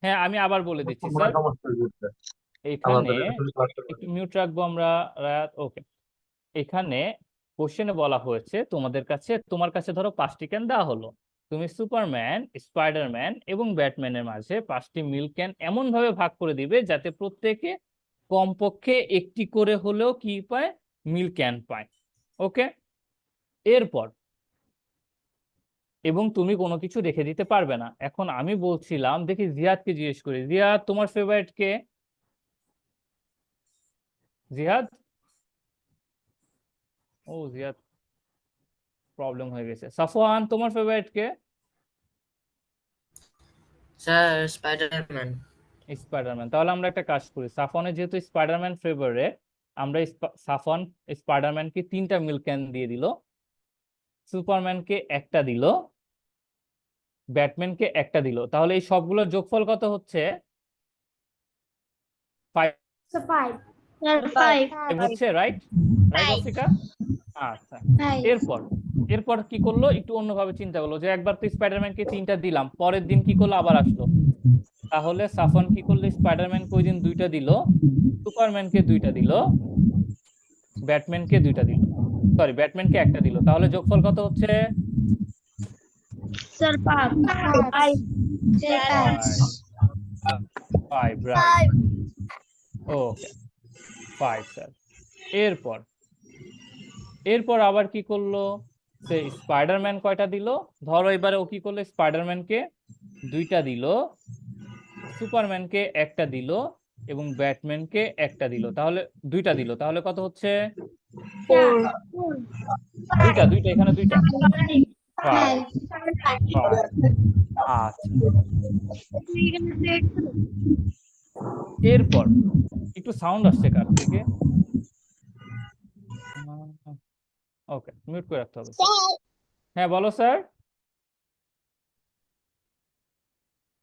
হ্যাঁ, আমি আবার বলে দিচ্ছি মনে স্যার। সমস্যা হচ্ছে এখানে আমাদের এখানে ক্লাসটা একটু মিউট রাখবো আমরা, রায়াত। ওকে, এখানে কোশ্চেনে বলা হয়েছে তোমার কাছে ধরো 5টি ক্যান দেওয়া হলো, তুমি সুপারম্যান, স্পাইডারম্যান এবং ব্যাটম্যানের মাঝে 5টি মিল্ক ক্যান এমন ভাবে ভাগ করে দিবে যাতে প্রত্যেকে কমপক্ষে একটি করে হলেও কি পায়, মিল্ক ক্যান পায়। ওকে, এরপর এবং তুমি কোনো কিছু রেখে দিতে পারবে না। এখন আমি বলছিলাম, দেখি জিহাদকে জিজ্ঞেস করি, জিহাদ তোমার ফেভারিট কে? জিহাদ? ও জিহাদ প্রবলেম হয়ে গেছে। সাফওয়ান, তোমার ফেভারিট কে? Sir Spiderman. স্পাইডারম্যান। তাহলে আমরা একটা কাজ করি, সাফওয়ানের যেহেতু স্পাইডারম্যান ফেভারিট, আমরা সাফওয়ান স্পাইডারম্যানকে 3টা মিল্ক ক্যান দিয়ে দিল, সুপারম্যানকে একটা দিল, ব্যাটম্যানকে একটা দিল। তাহলে এই সবগুলোর যোগফল কত হচ্ছে? 5 5 স্যার 5 হচ্ছে, রাইট? রাইট অফিকা? আচ্ছা, 5 এরপর কি করলো, একটু অন্যভাবে চিন্তা করলো যে একবার তো স্পাইডারম্যানকে 3টা দিলাম, পরের দিন কি করলো, আবার আসলো। তাহলে সাফওয়ান কি করলো, স্পাইডারম্যানকে ওই দিন 2টা দিল, সুপারম্যানকে 2টা দিল, ব্যাটম্যানকে 2টা দিল। সরি ব্যাটম্যানকে একটা দিল, তাহলে যোগফল কত হচ্ছে? Sir 5 Five. 5 রাইট। Five. ওকে 5 স্যার। এরপর এরপর আবার কি করলো, সে স্পাইডারম্যান কয়টা দিল? ধরো এবারে ও কি করলো, স্পাইডারম্যানকে 2টা দিল, সুপারম্যানকে একটা দিল এবং ব্যাটম্যানকে একটা দিল, তাহলে 2টা দিল, তাহলে কত হচ্ছে? 2টা এখানে 2টা। 5 আচ্ছা। এরপর একটু সাউন্ড আসছে কার থেকে? ওকে মিউট করে রাখতে হবে। হ্যাঁ বলো স্যার।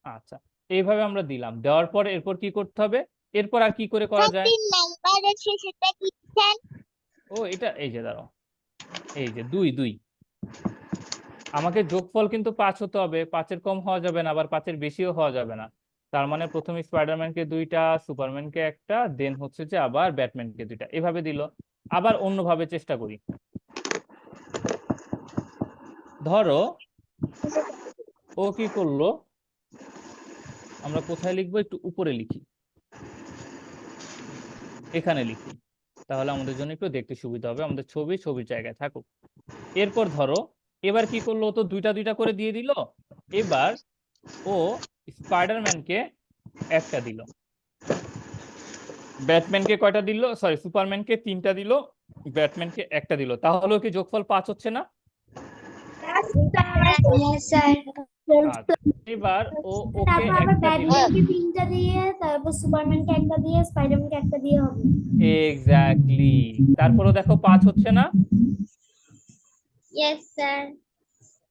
আচ্ছা এইভাবে আমরা দিলাম, দেওয়ার পর এরপর কি করতে হবে? এরপর আর কি করে করা যায়? নাম্বার আছে সেটা কি স্যার? ও এটা এই যে দাঁড়াও, এই যে 2 আমাকে যোগফল কিন্তু 5 হতে হবে, 5-এর কম হওয়া যাবে না, আবার 5-এর বেশিও হওয়া যাবে না। তার মানে প্রথমে স্পাইডারম্যানকে 2টা, সুপারম্যানকে একটা, দেন হচ্ছে যে আবার ব্যাটম্যানকে 2টা, এভাবে দিল। আবার অন্যভাবে চেষ্টা করি। ধরো ও কি করলো, আমরা কোথায় লিখবো, একটু উপরে লিখি, এখানে লিখি, তাহলে আমাদের জন্য একটু দেখতে সুবিধা হবে, আমাদের ছবির জায়গায় থাকুক। এরপর ধরো এবার কি করলো, ও তো 2টা করে দিয়ে দিল, এবার ও স্পাইডারম্যানকে একটা দিল, ব্যাটম্যানকে কয়টা দিল, সরি সুপারম্যানকে 3টা দিল, ব্যাটম্যানকে একটা দিল, তাহলে কি যোগফল 5 হচ্ছে না? আচ্ছা, এবার ও ওকে তারপর আবার একটা দিল, ব্যাটম্যানকে 3টা দিয়ে, তারপর সুপারম্যানকে একটা দিয়ে, স্পাইডারম্যানকে একটা দিয়ে হবে। এক্স্যাক্টলি, তারপরও দেখো 5 হচ্ছে না? Yes sir.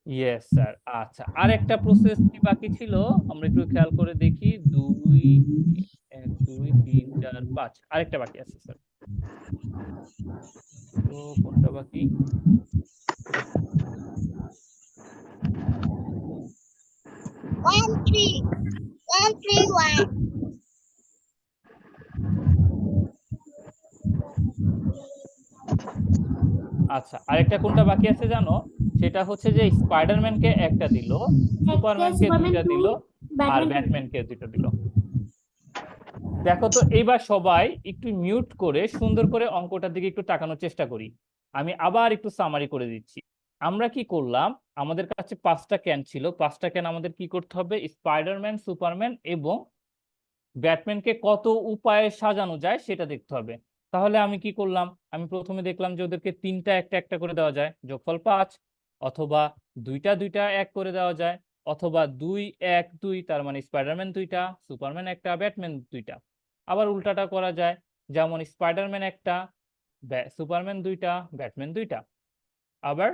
Yes sir. আচ্ছা আর একটা প্রসেস কি বাকি ছিল, আমরা একটু খেয়াল করে দেখি। 2 1 2 3 4 5 আরেকটা বাকি আছে স্যার, তো কোনটা বাকি? One three. One three one. আচ্ছা আরেকটা কোনটা বাকি আছে জানো? সেটা হচ্ছে যে স্পাইডারম্যানকে একটা দিল, সুপারম্যানকে 2টা দিল, আর ব্যাটম্যানকে 2টা দিল। দেখো তো এইবার সবাই একটু মিউট করে সুন্দর করে অঙ্কটার দিকে একটু তাকানোর চেষ্টা করি। আমি আবার একটু সামারি করে দিচ্ছি। আমরা কি করলাম, আমাদের কাছে 5টা ক্যান ছিল, 5টা ক্যান আমাদের কি করতে হবে, স্পাইডারম্যান, সুপারম্যান এবং ব্যাটম্যানকে কত উপায়ে সাজানো যায় সেটা দেখতে হবে। তাহলে আমি কি করলাম, আমি প্রথমে দেখলাম যে ওদেরকে 3টা একটা একটা করে দেওয়া যায়, যোগফল 5, অথবা 2টা 1 করে দেওয়া যায়, অথবা 2 1 2, তার মানে স্পাইডারম্যান 2টা, সুপারম্যান একটা, ব্যাটম্যান 2টা। আবার উল্টাটা করা যায়, যেমন স্পাইডারম্যান একটা, সুপারম্যান 2টা, ব্যাটম্যান 2টা। আবার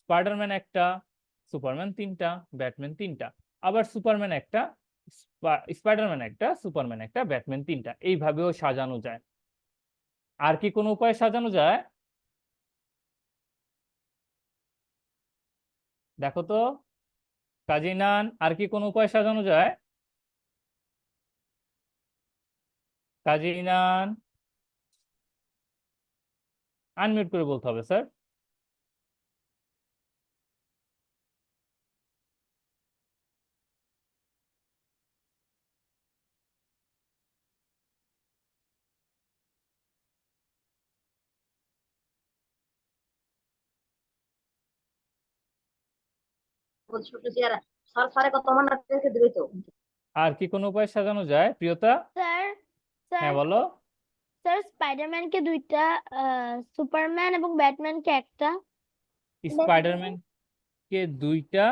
স্পাইডারম্যান একটা, সুপারম্যান 3টা, ব্যাটম্যান 3টা। আবার সুপারম্যান একটা, স্পাইডারম্যান একটা, সুপারম্যান একটা, ব্যাটম্যান 3টা। এইভাবেও সাজানো যায়। আর কি কোনো উপায়ে সাজানো যায়? দেখো তো কাজী নান, আর কি কোনো উপায়ে সাজানো যায়? কাজী নান আনমিউট করে বলতে হবে স্যার। আর কি কোনো উপায়ে সাজানো যায় প্রিয়তা? স্যার হ্যাঁ স্যার বলো। স্যার স্পাইডারম্যানকে 2টা, সুপারম্যান এবং ব্যাটম্যানকে একটা। স্পাইডারম্যানকে 2টা,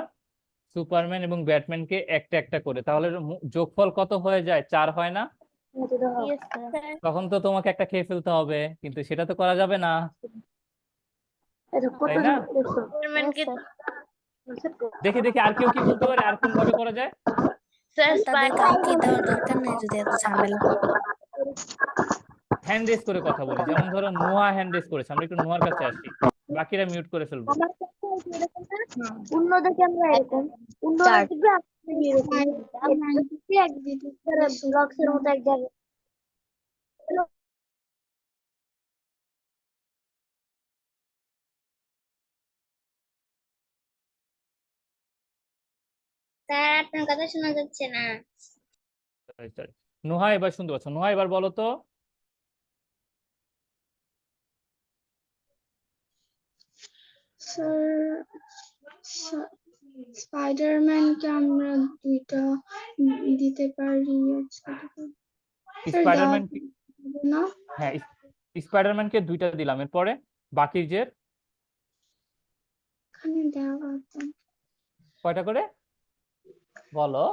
সুপারম্যান এবং ব্যাটম্যানকে একটা একটা করে, তাহলে যোগফল কত হয়ে যায়, 4 হয় না? Yes sir. তখন তো তোমাকে একটা খেয়ে ফেলতে হবে, কিন্তু সেটা তো করা যাবে না, তাই না? সুপারম্যানকে দেখি দেখি আর কেউ কি বলতে পারে, আর কোন ভাবে করা যায়? স্যার তাদের কাউকে দেওয়ার দরকার নেই যদি এত ঝামেলা হয়। হ্যান্ড রেজ করে কথা বলি, যেমন ধরো নোয়া হ্যান্ড রেজ করেছে, আমরা একটু নোয়ার কাছে আসি, বাকিরা মিউট করে ফেলবো। অন্যদেরকে আমরা এরকম, অন্যদেরকে এরকম ব্লকসের মতো এক জায়গায় স্যার আপনার কথা শোনা যাচ্ছে না। Sorry. নুহা এবার শুনতে পাচ্ছ? নুহা এবার বলো তো। স্যার স্পাইডারম্যানকে আমরা দুইটা দিতে পারি স্যার দেওয়া স্পাইডারম্যান যাবে না? হ্যাঁ, স্পাইডারম্যানকে 2টা দিলাম, এরপরে বাকি যে এখানে দেওয়া আছে কয়টা করে বলো?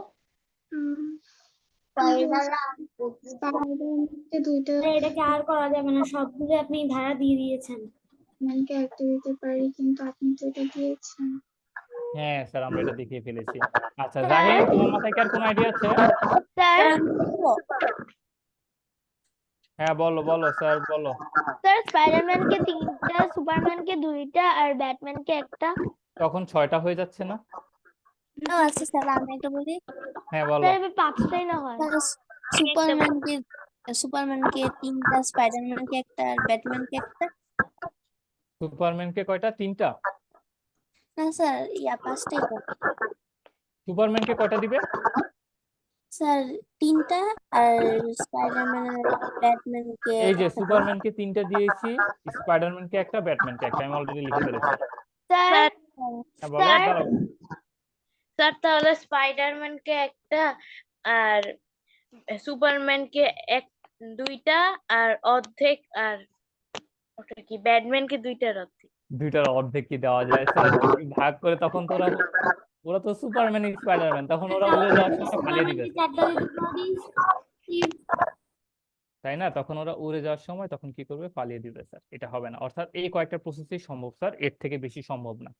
স্পাইডারম্যানকে দুইটা এটাকে আর করা যাবে না, সবগুলো আপনি ধারা দিয়ে দিয়েছেন। ম্যানকে একটা দিতে পারি, কিন্তু আপনি তো এটা দিয়েছেন। হ্যাঁ স্যার, আমরা এটা দেখিয়ে ফেলেছি। আচ্ছা জাহিদ, তোমার মাথায় কি আর কোনো আইডিয়া আছে? স্যার হ্যাঁ বলো বলো স্যার বলো। স্যার স্পাইডারম্যানকে 3টা, সুপারম্যানকে 2টা আর ব্যাটম্যানকে একটা। তখন 6টা হয়ে যাচ্ছে না? আচ্ছা স্যার আমি একটা বলি। হ্যাঁ বলো। স্যার এবার 5টাই না হয়। সুপারম্যানকে 3টা, স্পাইডারম্যানকে একটা আর ব্যাটম্যানকে একটা। সুপারম্যানকে কয়টা? 3টা। না স্যার, 5টাই তো। সুপারম্যানকে কয়টা দিবে? স্যার 3টা, আর স্পাইডারম্যান আর ব্যাটম্যানকে এই যে একটা। সুপারম্যানকে 3টা দিয়েছি, স্পাইডারম্যানকে একটা, ব্যাটম্যানকে একটা, আমি অলরেডি লিখে ফেলেছি। স্যার হ্যাঁ বলো, স্যার দাঁড়াও। স্যার তাহলে স্পাইডারম্যানকে একটা আর সুপারম্যানকে 2টা আর অর্ধেক, আর ওটা কি ব্যাটম্যানকে 2টার অর্ধেক। 2টার অর্ধেক কি দেওয়া যায় স্যার? ভাগ করে তখন তো ওরা তো সুপারম্যান স্পাইডারম্যান, তখন ওরা উড়ে যাওয়ার সময় ফালিয়ে দিবে, তাই না? তখন ওরা উড়ে যাওয়ার সময় তখন কি করবে? ফালিয়ে দিবে স্যার। এটা হবে না, অর্থাৎ এই কয়েকটা প্রসেসই সম্ভব স্যার, এর থেকে বেশি সম্ভব না।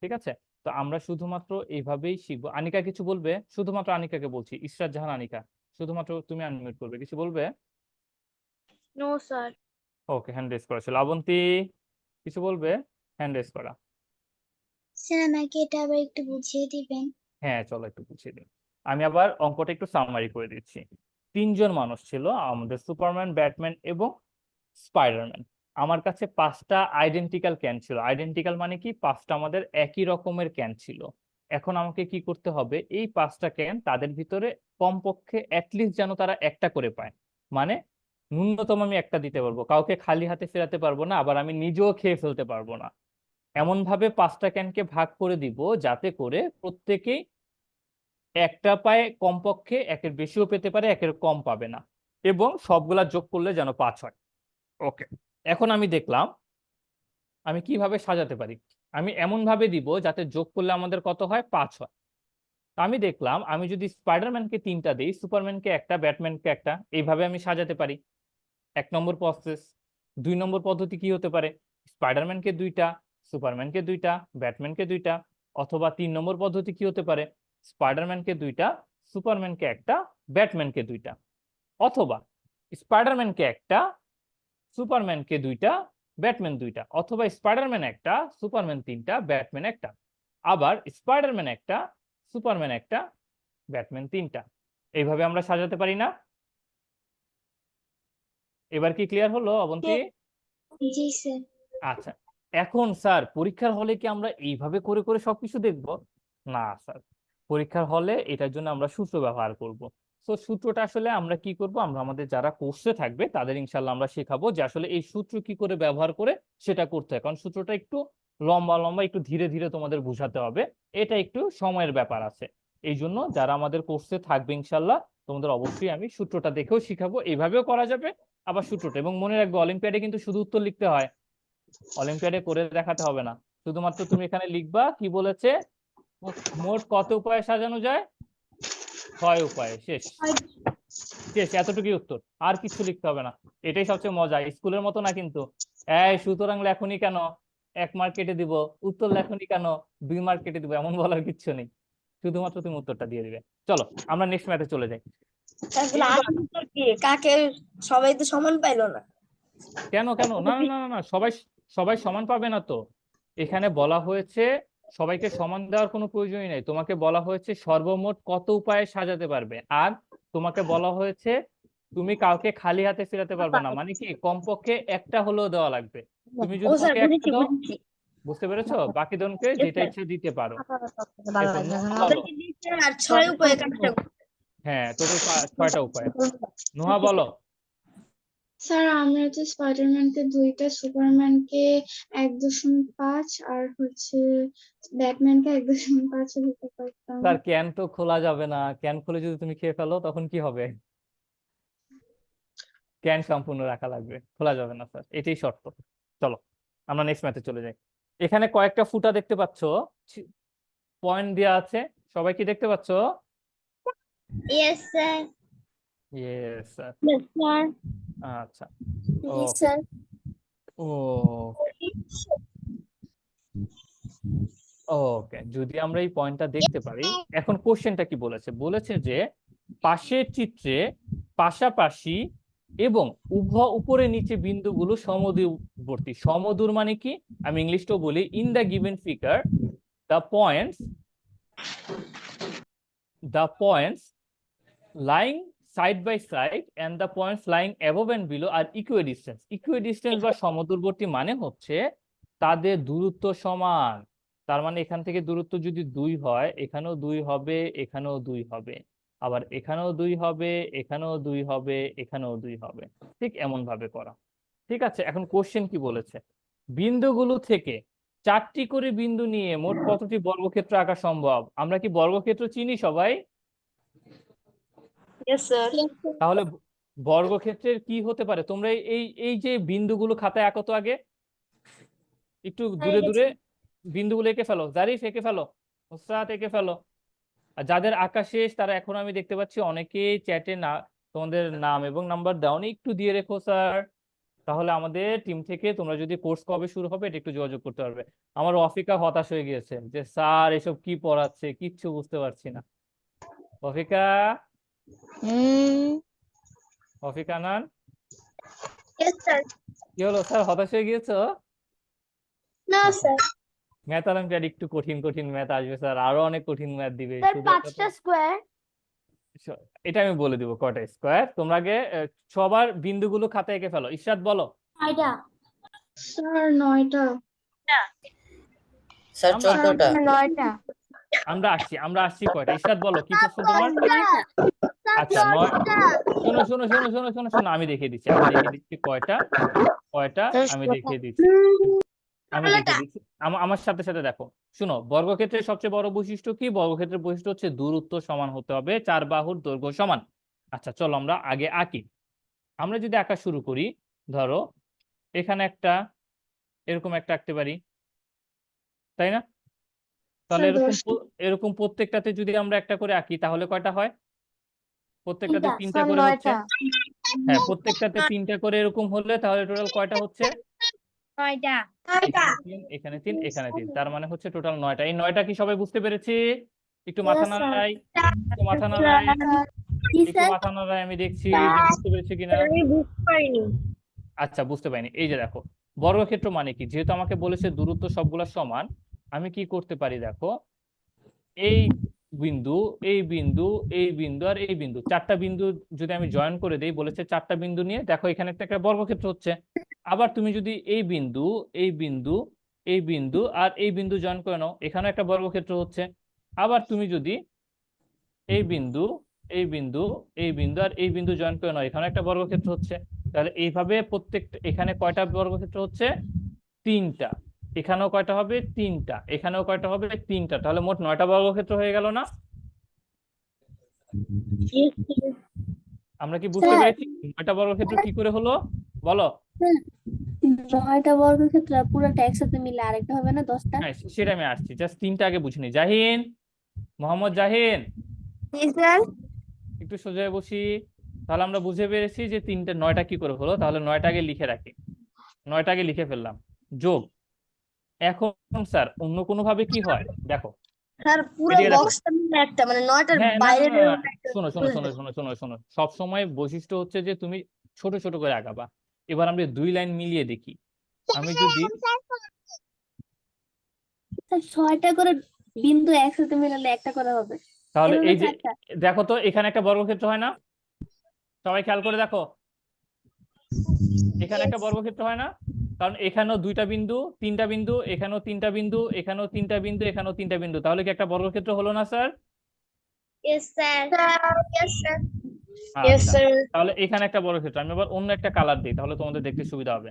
ঠিক আছে, তো আমরা শুধুমাত্র এইভাবেই শিখবো। আনিকা কিছু বলবে? শুধুমাত্র আনিকাকে বলছি, ইসরাত জাহান আনিকা, শুধুমাত্র তুমি আনমিউট করবে, কিছু বলবে? No sir. Okay, hand raise করা ছিল। আবন্তী কিছু বলবে? হ্যান্ড রেজ করা। স্যার আমাকে এটা আবার একটু বুঝিয়ে দিবেন। হ্যাঁ চলো একটু বুঝিয়ে দিই। আমি আবার অঙ্কটা একটু সামারি করে দিচ্ছি। 3জন মানুষ ছিল, আমাদের সুপারম্যান, ব্যাটম্যান এবং স্পাইডারম্যান। আমার কাছে 5টা আইডেন্টিক্যাল ক্যান ছিল। আইডেন্টিক্যাল মানে কি? 5টা আমাদের একই রকমের ক্যান ছিল। এখন আমাকে কি করতে হবে? এই 5টা ক্যান তাদের ভিতরে কমপক্ষে অ্যাটলিস্ট যেন তারা একটা করে পায়, মানে ন্যূনতম আমি একটা দিতে পারবো, কাউকে খালি হাতে ফেরাতে পারবো না, আবার আমি নিজেও খেয়ে ফেলতে পারবো না। এমন ভাবে 5টা ক্যানকে ভাগ করে দিব যাতে করে প্রত্যেকেই একটা পায়, কমপক্ষে একের বেশিও পেতে পারে, একের কম পাবে না, এবং সবগুলা যোগ করলে যেন 5 হয়। ওকে, এখন আমি দেখলাম আমি কিভাবে সাজাতে পারি। আমি এমন ভাবে দিব যাতে যোগ করলে আমাদের কত হয়? 5 হয়। তো আমি দেখলাম আমি যদি স্পাইডারম্যানকে 3টা দিই, সুপারম্যানকে একটা, ব্যাটম্যানকে একটা, এইভাবে আমি সাজাতে পারি। 1 নম্বর প্রসেস। 2 নম্বর পদ্ধতি কি হতে পারে? স্পাইডারম্যানকে 2টা, সুপারম্যানকে 2টা, ব্যাটম্যানকে 2টা। অথবা 3 নম্বর পদ্ধতি কি হতে পারে? স্পাইডারম্যানকে 2টা, সুপারম্যানকে একটা, ব্যাটম্যানকে 2টা। অথবা স্পাইডারম্যানকে একটা, সুপারম্যানকে 2টা, ব্যাটম্যান 2টা। অথবা স্পাইডারম্যান একটা, সুপারম্যান 3টা, ব্যাটম্যান একটা। আবার স্পাইডারম্যান একটা, সুপারম্যান একটা, ব্যাটম্যান 3টা। এইভাবে আমরা সাজাতে পারি না? এবার কি ক্লিয়ার হলো অবন্তী? জি স্যার। আচ্ছা, এখন স্যার পরীক্ষার হলে কি আমরা এইভাবে করে করে সবকিছু দেখব? না স্যার, পরীক্ষার হলে এটার জন্য আমরা সূত্র ব্যবহার করব। তো সূত্রটা আসলে আমরা কি করব? আমরা আমাদের যারা কোর্সে থাকবে তাদের ইনশাল্লাহ আমরা শেখাবো যে আসলে এই সূত্র কি করে ব্যবহার করে সেটা করতে হয়, কারণ সূত্রটা একটু লম্বা লম্বা, একটু ধীরে ধীরে তোমাদের বোঝাতে হবে, এটা একটু সময়ের ব্যাপার আছে। এই জন্য যারা আমাদের কোর্সে থাকবে ইনশাল্লাহ তোমাদের অবশ্যই আমি সূত্রটা দেখেও শিখাবো, এইভাবেও করা যাবে আবার সূত্রটা। এবং মনে রাখবে অলিম্পিয়াডে কিন্তু শুধু উত্তর লিখতে হয়, অলিম্পিয়াডে করে দেখাতে হবে না। শুধুমাত্র তুমি এখানে লিখবা কি বলেছে, মোট কত উপায়ে সাজানো যায়? 6 উপায়ে। শেষ শেষ, এতটুকুই উত্তর, আর কিছু লিখতে হবে না। এটাই সবচেয়ে মজা, স্কুলের মতো না কিন্তু। সুতরাং লেখনি কেন, 1 মার্ক কেটে দিব, উত্তর লেখনি কেন, 2 মার্ক কেটে দিব, এমন বলার কিচ্ছু নেই। শুধুমাত্র তুমি উত্তরটা দিয়ে দিবে। চলো আমরা নেক্সট ম্যাথে চলে যাই। কাকে সবাই তো সমান পাইলো না। কেন কেন? না না না না, সবাই সবাই সমান পাবে না তো। এখানে বলা হয়েছে সবাইকে সমান দেওয়ার কোনো প্রয়োজনই নেই। তোমাকে বলা হয়েছে সর্বমোট কত উপায়ে সাজাতে পারবে, আর তোমাকে বলা হয়েছে তুমি কাউকে খালি হাতে ফেরাতে পারবে না, মানে কি কমপক্ষে একটা হলেও দেওয়া লাগবে। তুমি যদি কাউকে একটা দাও, বুঝতে পেরেছো? বাকি জনকে যেটা ইচ্ছা দিতে পারো। এরপর নুহা বলো। আমাদেরকে দিচ্ছে আর 6 উপায়ে কাজটা হ্যাঁ, টোটাল 6টা উপায়। নুহা বলো। স্যার আমরা তো স্পাইডারম্যানকে 2টা, সুপারম্যানকে 1.5 আর হচ্ছে ব্যাটম্যানকে 1.5 এ দিতে পারতাম। স্যার ক্যান তো খোলা যাবে না, ক্যান খুলে যদি তুমি খেয়ে ফেলো তখন কি হবে? ক্যান সম্পূর্ণ রাখা লাগবে, খোলা যাবে না স্যার, এটাই শর্ত। চলো আমরা নেক্সট ম্যাথে চলে যাই। এখানে কয়েকটা ফুটা দেখতে পাচ্ছ, পয়েন্ট দেওয়া আছে, সবাই কি দেখতে পাচ্ছ? Yes, sir. Yes sir. Yes, sir. আচ্ছা, জি ওকে স্যার। ওকে ওকে, যদি আমরা এই পয়েন্টটা দেখতে পারি, এখন কোশ্চেনটা কি বলেছে? বলেছে যে পাশের চিত্রে পাশাপাশি এবং উপরে নিচে বিন্দুগুলো সমদূরবর্তী। সমদূর মানে কি? আমি ইংলিশটাও বলি, in the given figure the points lying side by side and the points lying above and below are equidistant. Equidistant বা সমদূরবর্তী মানে হচ্ছে তাদের দূরত্ব সমান। তার মানে এখান থেকে দূরত্ব যদি 2 হয়, এখানেও 2 হবে, এখানেও 2 হবে, আবার এখানেও 2 হবে, এখানেও 2 হবে, এখানেও 2 হবে, ঠিক এমন ভাবে করা। ঠিক আছে, এখন কোশ্চেন কি বলেছে? বিন্দুগুলো থেকে 4টি করে বিন্দু নিয়ে মোট কতটি বর্গক্ষেত্র আঁকা সম্ভব? আমরা কি বর্গক্ষেত্র চিনি সবাই? Yes, sir. তাহলে বর্গক্ষেত্রের কি হতে পারে? তোমরা এই এই যে বিন্দুগুলো খাতায় আঁকো তো আগে, একটু দূরে দূরে বিন্দুগুলো এঁকে ফেলো। জারিফ এঁকে ফেলো, নুসরাত এঁকে ফেলো। আর যাদের আঁকা শেষ তারা এখন আমি দেখতে পাচ্ছি অনেকেই চ্যাটে না তোমাদের নাম এবং নাম্বার দাওনি, একটু দিয়ে রেখো স্যার। তাহলে আমাদের টিম থেকে তোমরা যদি কোর্স কবে শুরু হবে এটা একটু যোগাযোগ করতে পারবে। আমার অফিকা হতাশ হয়ে গিয়েছে যে স্যার এসব কি পড়াচ্ছে, কিচ্ছু বুঝতে পারছি না। অফিকা, অফিকা নান, Yes, sir. কি হলো স্যার, হতাশ হয়ে গিয়েছো? No, sir. ম্যাথ অলিম্পিয়াড একটু কঠিন কঠিন ম্যাথ আসবে স্যার, আরো অনেক কঠিন ম্যাথ দিবে। Sir, শুধু 5টা স্কোয়ার। এটা আমি বলে দিব কয়টা স্কোয়ার। তোমরা আগে সবার বিন্দুগুলো খাতায় এঁকে ফেলো। ইরশাদ বলো। 6টা। স্যার 9টা। স্যার আমরা 14টা। 9টা। আমরা আসছি কয়টা? ইরশাদ বলো কি প্রশ্ন তোমার? আচ্ছা 9। শোনো শোনো শোনো শোনো শোনো শোনো, আমি দেখিয়ে দিচ্ছি কয়টা কয়টা আমি দেখিয়ে দিচ্ছি। আমার সাথে সাথে দেখো, শুনো। বর্গক্ষেত্রের সবচেয়ে বড় বৈশিষ্ট্য কি? বর্গক্ষেত্রের বৈশিষ্ট্য হচ্ছে দূরত্ব সমান হতে হবে, 4 বাহুর দৈর্ঘ্য সমান। আচ্ছা চলো আমরা আগে আঁকি। আমরা যদি আঁকা শুরু করি, ধরো এখানে এরকম একটা আঁকতে পারি, তাই না? তাহলে এরকম প্রত্যেকটাতে যদি আমরা একটা করে আঁকি তাহলে কয়টা হয়? প্রত্যেকটাতে 3টা করে হচ্ছে। হ্যাঁ, প্রত্যেকটাতে 3টা করে এরকম হলে তাহলে টোটাল কয়টা হচ্ছে? 9টা। এখানে 3 এখানে 3, তার মানে হচ্ছে টোটাল 9টা। এই 9টা কি সবাই বুঝতে পেরেছি? একটু মাথা নাড়াই, একটু মাথা নাড়াই, একটু মাথা নাড়াই, আমি দেখছি যে বুঝতে পেরেছি কিনা। আমি বুঝতে পারিনি। আচ্ছা বুঝতে পারিনি। এই যে দেখো, বর্গক্ষেত্র মানে কি? যেহেতু আমাকে বলেছে দূরত্ব সবগুলা সমান, আমি কি করতে পারি দেখো, এই বিন্দু, এই বিন্দু, এই বিন্দু আর এই বিন্দু, 4টা বিন্দু যদি আমি জয়েন করে দেই, বলেছে 4টা বিন্দু নিয়ে দেখো এখানে একটা বর্গক্ষেত্র হচ্ছে। আবার তুমি যদি এই বিন্দু, এই বিন্দু, এই বিন্দু আর এই বিন্দু জয়েন করে নাও, এখানে একটা বর্গক্ষেত্র হচ্ছে। আবার তুমি যদি এই বিন্দু, এই বিন্দু, এই বিন্দু আর এই বিন্দু জয়েন করে নাও, এখানে একটা বর্গক্ষেত্র হচ্ছে। তাহলে এইভাবে প্রত্যেকটা, এখানে কয়টা বর্গক্ষেত্র হচ্ছে? 3টা। এখানেও কয়টা হবে? 3টা। এখানেও কয়টা হবে? 3টা। তাহলে মোট 9টা বর্গক্ষেত্র হয়ে গেল না? আমরা কি বুঝতে পেরেছি 9টা বর্গক্ষেত্র কি করে হলো? বলো। 9টা বর্গক্ষেত্র পুরোটা একসাথে মিলে আরেকটা হবে না 10টা? হ্যাঁ সেটা আমি আসছি, জাস্ট 3টা আগে বুঝিনি। জাহিন, মোহাম্মদ জাহিন, জি স্যার। একটু সোজা হয়ে বসি। তাহলে আমরা বুঝে পেরেছি যে 9টা কি করে হলো। তাহলে 9টা আগে লিখে রাখি, 9টা আগে লিখে ফেললাম, যোগ। এখন স্যার অন্য কোনো ভাবে কি হয় দেখো, স্যার পুরো এদিকে দেখো। বক্সটা মিলে একটা, মানে 9টার হ্যাঁ, না, বাইরে না, না, না, শোনো শোনো শোনো শোনো শোনো শোনো, সব সময় বৈশিষ্ট্য হচ্ছে যে তুমি ছোট ছোট করে আঁকাবা। এবার আমরা 2 লাইন মিলিয়ে দেখি। আমি যদি 6টা করে বিন্দু একসাথে মিলালে একটা করে হবে। তাহলে এভাবে এই যে 4টা। দেখো তো, এখানে একটা বর্গক্ষেত্র হয় না? সবাই খেয়াল করে দেখো, এখানে একটা বর্গক্ষেত্র হয় না? কারণ এখানেও দুইটা বিন্দু, তিনটা বিন্দু, এখানেও তিনটা বিন্দু, এখানেও তিনটা বিন্দু, এখানেও তিনটা বিন্দু, তাহলে কি একটা বর্গক্ষেত্র হলো না sir? Yes, sir. Yes, sir. আচ্ছা, তাহলে এখানে একটা বর্গক্ষেত্র। আমি আবার অন্য একটা কালার দিই, তাহলে তোমাদের দেখতে সুবিধা হবে।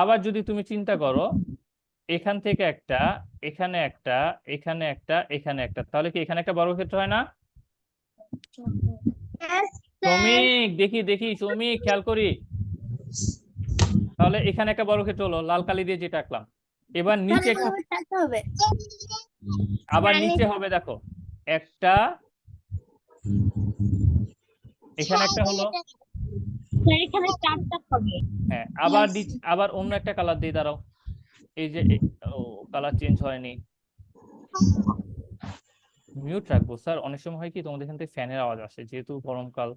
আবার যদি তুমি চিন্তা করো, এখান থেকে একটা, এখানে একটা, এখানে একটা, এখানে একটা, তাহলে কি এখানে একটা বর্গক্ষেত্র হয় না? Yes, sir. শ্রমিক, দেখি দেখি শ্রমিক, খেয়াল করি। তাহলে এখানে একটা বর্গক্ষেত্র হলো, লাল কালি দিয়ে যেটা আঁকলাম। এবার নিচে একটা, টাকা হবে আবার নিচে হবে, দেখো একটা, এখানে একটা হলো, এখানে 4টা হবে। হ্যাঁ, আবার আবার অন্য একটা কালার দিয়ে দাঁড়াও। এই যে ও কালার চেঞ্জ হয়নি, মিউট রাখবো স্যার। অনেক সময় হয় কি তোমাদের এখান থেকে ফ্যানের আওয়াজ আসে, যেহেতু গরমকাল,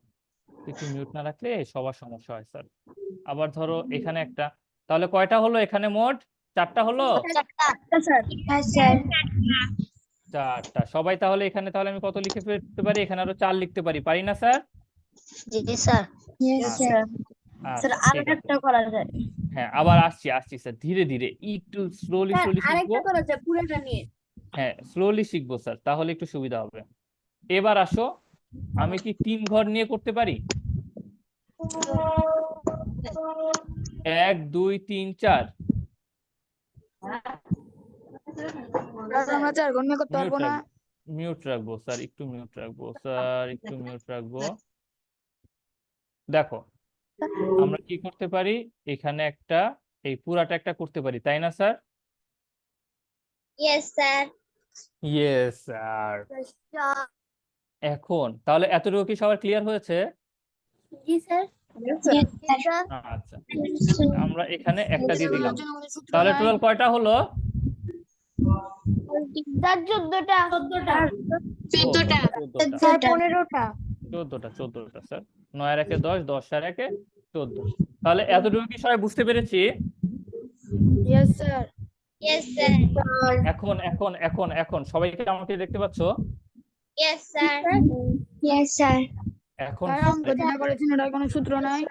একটু মিউট না রাখলে সবার সমস্যা হয় স্যার। আবার ধরো এখানে একটা, তাহলে কয়টা হলো এখানে মোট? 4টা হলো। Yes, sir. 4টা। সবাই তাহলে এখানে, তাহলে আমি কত লিখে ফেলতে পারি? এখানে আরো 4 লিখতে পারি, পারি না স্যার? জি স্যার। Yes, আচ্ছা, sir. আচ্ছা, আরো ঠিক আছে। একটা করা যায়। হ্যাঁ, আবার আসছি আসছি স্যার, ধীরে ধীরে একটু স্লোলি স্যার স্লোলি শিখবো। আরেকটা করা যায় পুরোটা নিয়ে। হ্যাঁ, স্লোলি শিখবো স্যার, তাহলে একটু সুবিধা হবে। এবার আসো, আমি কি 3 ঘর নিয়ে করতে পারি? 1 2 3 4। আমরা 4 গণনা করতে মিউট পারবো না। রাখবো, মিউট রাখবো স্যার, একটু মিউট রাখবো স্যার, একটু মিউট রাখবো। দেখো, আমরা কি করতে পারি? এখানে একটা, এই পুরাটা একটা করতে পারি, তাই না sir? Yes, sir. Yes sir. এখন তাহলে এতটুকু কি সবার ক্লিয়ার হয়েছে? জি স্যার। Yes, sir. আচ্ছা, আমরা এখানে একটা দিয়ে দিলাম, তাহলে টোটাল কয়টা হলো? স্যার 14টা। 14টা। স্যার 15টা। 14টা স্যার। 9 আর 1 10, 10 আর 1 14। তাহলে এতটুকু কি সবাই বুঝতে পেরেছি? Yes, sir. Yes, sir. এখন এখন এখন এখন সবাইকে আমাকে দেখতে পাচ্ছ? Yes, sir. Yes, sir. এখন স্যার অঙ্ক যেটা করেছেন এটার কোনো সূত্র নাই।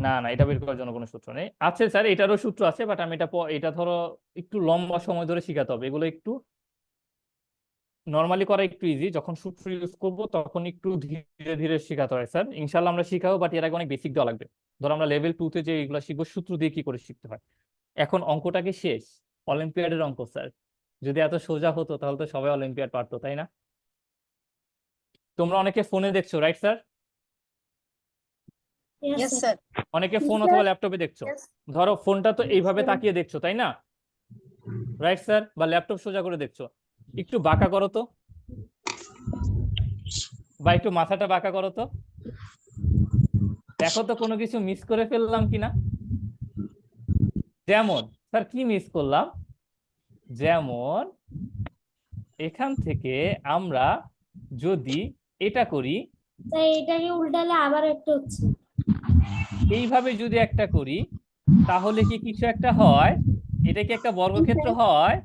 না না, এটা বের করার জন্য কোনো সূত্র নেই। আছে স্যার, এটারও সূত্র আছে, বাট আমি এটা ধরো একটু লম্বা সময় ধরে শিখাতে হবে। এগুলো একটু নরমালি করা একটু ইজি, যখন সূত্র ইউজ করবো তখন একটু ধীরে ধীরে শেখাতে হয় স্যার। ইনশাল্লাহ আমরা শিখাবো, বাট এর আগে অনেক বেসিক দেওয়া লাগবে। ধরো আমরা লেভেল 2 তে যে এগুলো শিখবো, সূত্র দিয়ে কি করে শিখতে হয়। এখন অঙ্কটা কি শেষ? অলিম্পিয়াডের অঙ্ক স্যার। যদি এত সোজা হতো তাহলে তো সবাই অলিম্পিয়াড পারতো, তাই না? তোমরা অনেকে ফোনে দেখছো, রাইট স্যার? Yes, sir. অনেকে ফোন অথবা ল্যাপটপে দেখছো। ধরো ফোনটা তো এইভাবে তাকিয়ে দেখছো, তাই না? Right sir? বা ল্যাপটপ সোজা করে দেখছো। একটু বাঁকা করো তো, বা একটু মাথাটা বাঁকা করো তো, দেখো তো কোনো কিছু মিস করে ফেললাম কিনা। যেমন স্যার, কি মিস করলাম? যেমন এখান থেকে আমরা যদি এটা করি, তাই এটাকে উল্টালে আবার একটা হচ্ছে। এইভাবে যদি একটা করি, তাহলে কি কিছু একটা হয়? এটা কি একটা বর্গক্ষেত্র হয়?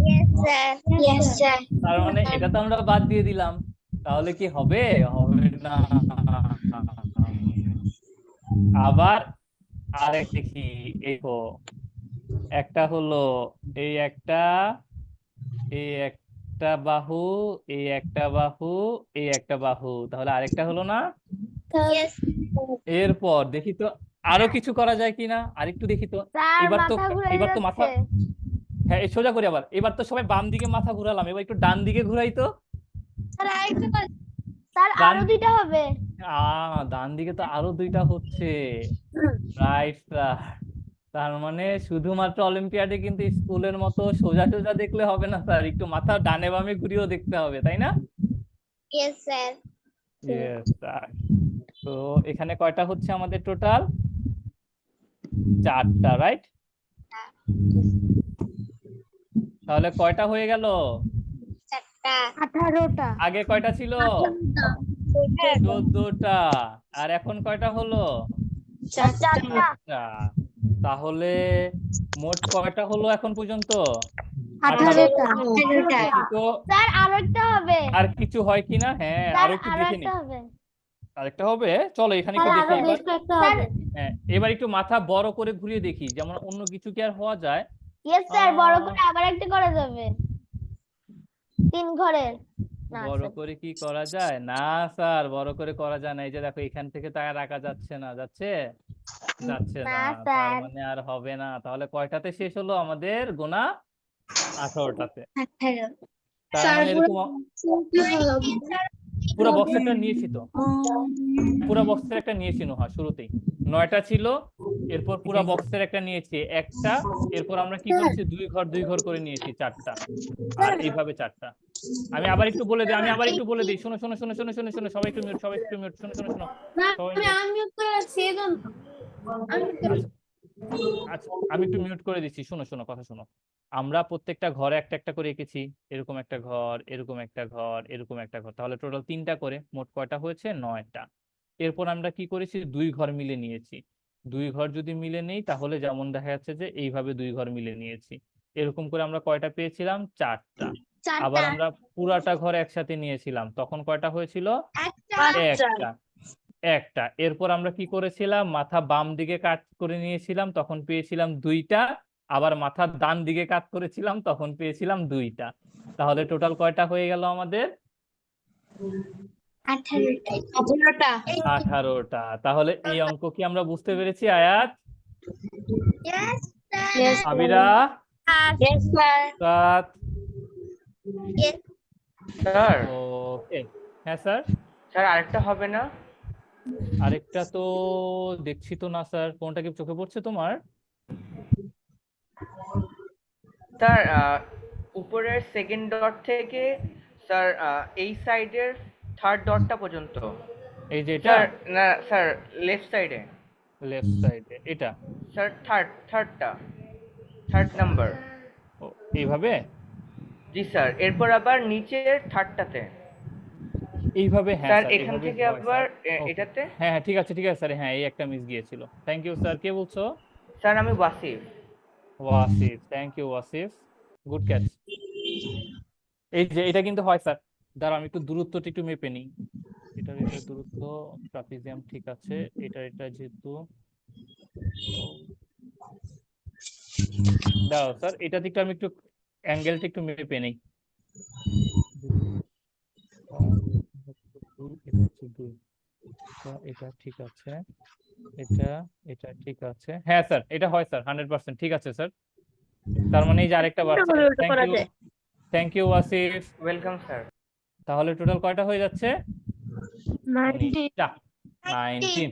Yes, sir. Yes, sir. তার মানে এটা তো আমরা বাদ দিয়ে দিলাম, তাহলে কি হবে? হবে না। আবার আরেক দেখি, দেখো একটা হলো এই একটা, এই একটা বাহু, এই একটা বাহু, এই একটা বাহু, তাহলে আরেকটা হলো না? Yes. এরপর দেখি তো আরো কিছু করা যায় কিনা, আরেকটু দেখি তো। এবার তো মাথা, হ্যাঁ এই সোজা করি আবার। এবার তো সবাই বাম দিকে মাথা ঘুরালাম, এবার একটু ডান দিকে ঘুরাই তো। স্যার আরেকটা, স্যার ডান- আরো 2টা হবে। ডান দিকে তো আরো 2টা হচ্ছে, রাইট স্যার। তার মানে শুধুমাত্র অলিম্পিয়াডে কিন্তু স্কুলের মতো সোজা সোজা দেখলে হবে না স্যার, একটু মাথা ডানে বামে ঘুরিয়েও দেখতে হবে, তাই না? Yes, sir. Yes, sir. তো এখানে কয়টা হচ্ছে আমাদের টোটাল? 4টা, রাইট? তাহলে কয়টা হয়ে গেল? 4টা। 18টা। আগে কয়টা ছিল? 14টা। আর এখন কয়টা হলো? 4টা। 4টা। তাহলে মোট কয়টা হলো এখন পর্যন্ত? 18টা। 18টা। তো স্যার আরেকটা হবে। আর কিছু হয় কিনা? হ্যাঁ, স্যার আরো একটু দেখে নি। আরেকটা হবে। আরেকটা হবে, চলো এখানে একটু স্যার দেখি আরো এবার। বেশ কয়েকটা হবে। হ্যাঁ, এবার একটু মাথা বড় করে ঘুরিয়ে দেখি, যেমন অন্য কিছু কি আর হওয়া যায়। ইয়েস স্যার, বড় আহ, করে আবার একটা করা যাবে 3 ঘরের। না বড় স্যার, করে কি করা যায়? না স্যার, বড় করে করা যায় না। এই যে দেখো, এখান থেকে তাই রাখা যাচ্ছে না, যাচ্ছে যাচ্ছে না না, তার স্যার। মানে আর হবে না। তাহলে কয়টাতে শেষ হলো আমাদের গোনা? 18টাতে। তার স্যার মানে এরকম পুরো বক্সেরটা নিয়েছি তো, পুরো বক্সের একটা নিয়েছি নোহা শুরুতেই। 9টা ছিল, এরপর পুরো বক্সের একটা নিয়েছি একটা, এরপর আমরা কি করেছি, 2 ঘর করে নিয়েছি 4টা, আর এইভাবে 4টা। আমি আবার একটু বলে দিই, শোনো শোনো শোনো শোনো শোনো শোনো, সবাই একটু মিউট, সবাই একটু মিউট, শোনো শোনো শোনো, সবাই mute। আনমিউট করে রাখছি এই জন্য। আচ্ছা আচ্ছা, আমি একটু মিউট করে দিচ্ছি, শোনো শোনো, কথা শোনো। আমরা প্রত্যেকটা ঘরে একটা একটা করে এঁকেছি, এরকম একটা ঘর, এরকম একটা ঘর, এরকম একটা ঘর, তাহলে টোটাল 3টা করে, মোট কয়টা হয়েছে? 9টা। এরপর আমরা কি করেছি, 2 ঘর মিলে নিয়েছি। 2 ঘর যদি মিলে নেই, তাহলে যেমন দেখা যাচ্ছে যে এইভাবে 2 ঘর মিলে নিয়েছি। এরকম করে আমরা কয়টা পেয়েছিলাম? 4টা। আবার আমরা পুরাটা ঘর একসাথে নিয়েছিলাম, তখন কয়টা হয়েছিল? একটা। একটা। এরপর আমরা কি করেছিলাম, মাথা বাম দিকে কাট করে নিয়েছিলাম, তখন পেয়েছিলাম 2টা। আবার মাথার ডান দিকে কাট করেছিলাম, তখন পেয়েছিলাম 2টা। তাহলে টোটাল কয়টা হয়ে গেল আমাদের? 18টা। 18টা। তাহলে এই অঙ্ক কি আমরা বুঝতে পেরেছি Ayat? Yes Yes, sir. Abira, Yes, sir. সাত, স্যার ওকে। হ্যাঁ স্যার, স্যার আরেকটা হবে না? আরেকটা তো দেখছি তো না স্যার, কোনটা কি চোখে পড়ছে তোমার? স্যার উপরের সেকেন্ড ডট থেকে স্যার এই সাইডের থার্ড ডটটা পর্যন্ত। এই যে এটা স্যার না স্যার, লেফট সাইডে। লেফট সাইডে এটা? Sir third number. ও, এইভাবে? জি স্যার, এরপর আবার নিচের থার্ডটাতে। এইভাবে? হ্যাঁ স্যার স্যার, এখান এইভাবে থেকে হয় আবার স্যার। ওকে, এটাতে। হ্যাঁ হ্যাঁ, ঠিক আছে ঠিক আছে স্যার, হ্যাঁ এই একটা মিস গিয়েছিল। Thank you sir. কে বলছো? স্যার আমি Wasif. Wasif, thank you Wasif, good catch. এই যে এটা কিন্তু হয় স্যার, দাঁড়াও আমি একটু দূরত্বটা একটু মেপে নিই। এটার দূরত্ব, ট্রাপিজিয়াম ঠিক আছে, এটা যেহেতু, দাঁড়াও স্যার, এটা দিকটা আমি একটু অ্যাঙ্গেলটা একটু মেপে নিই। এটা হচ্ছে 2, এটা ঠিক আছে, এটা এটা ঠিক আছে। হ্যাঁ স্যার, এটা হয় স্যার, 100% ঠিক আছে স্যার। তার মানে এই যে আরেকটা বাড়ছে। Thank you Wasif. Welcome sir. তাহলে টোটাল কয়টা হয়ে যাচ্ছে? 19টা। 19।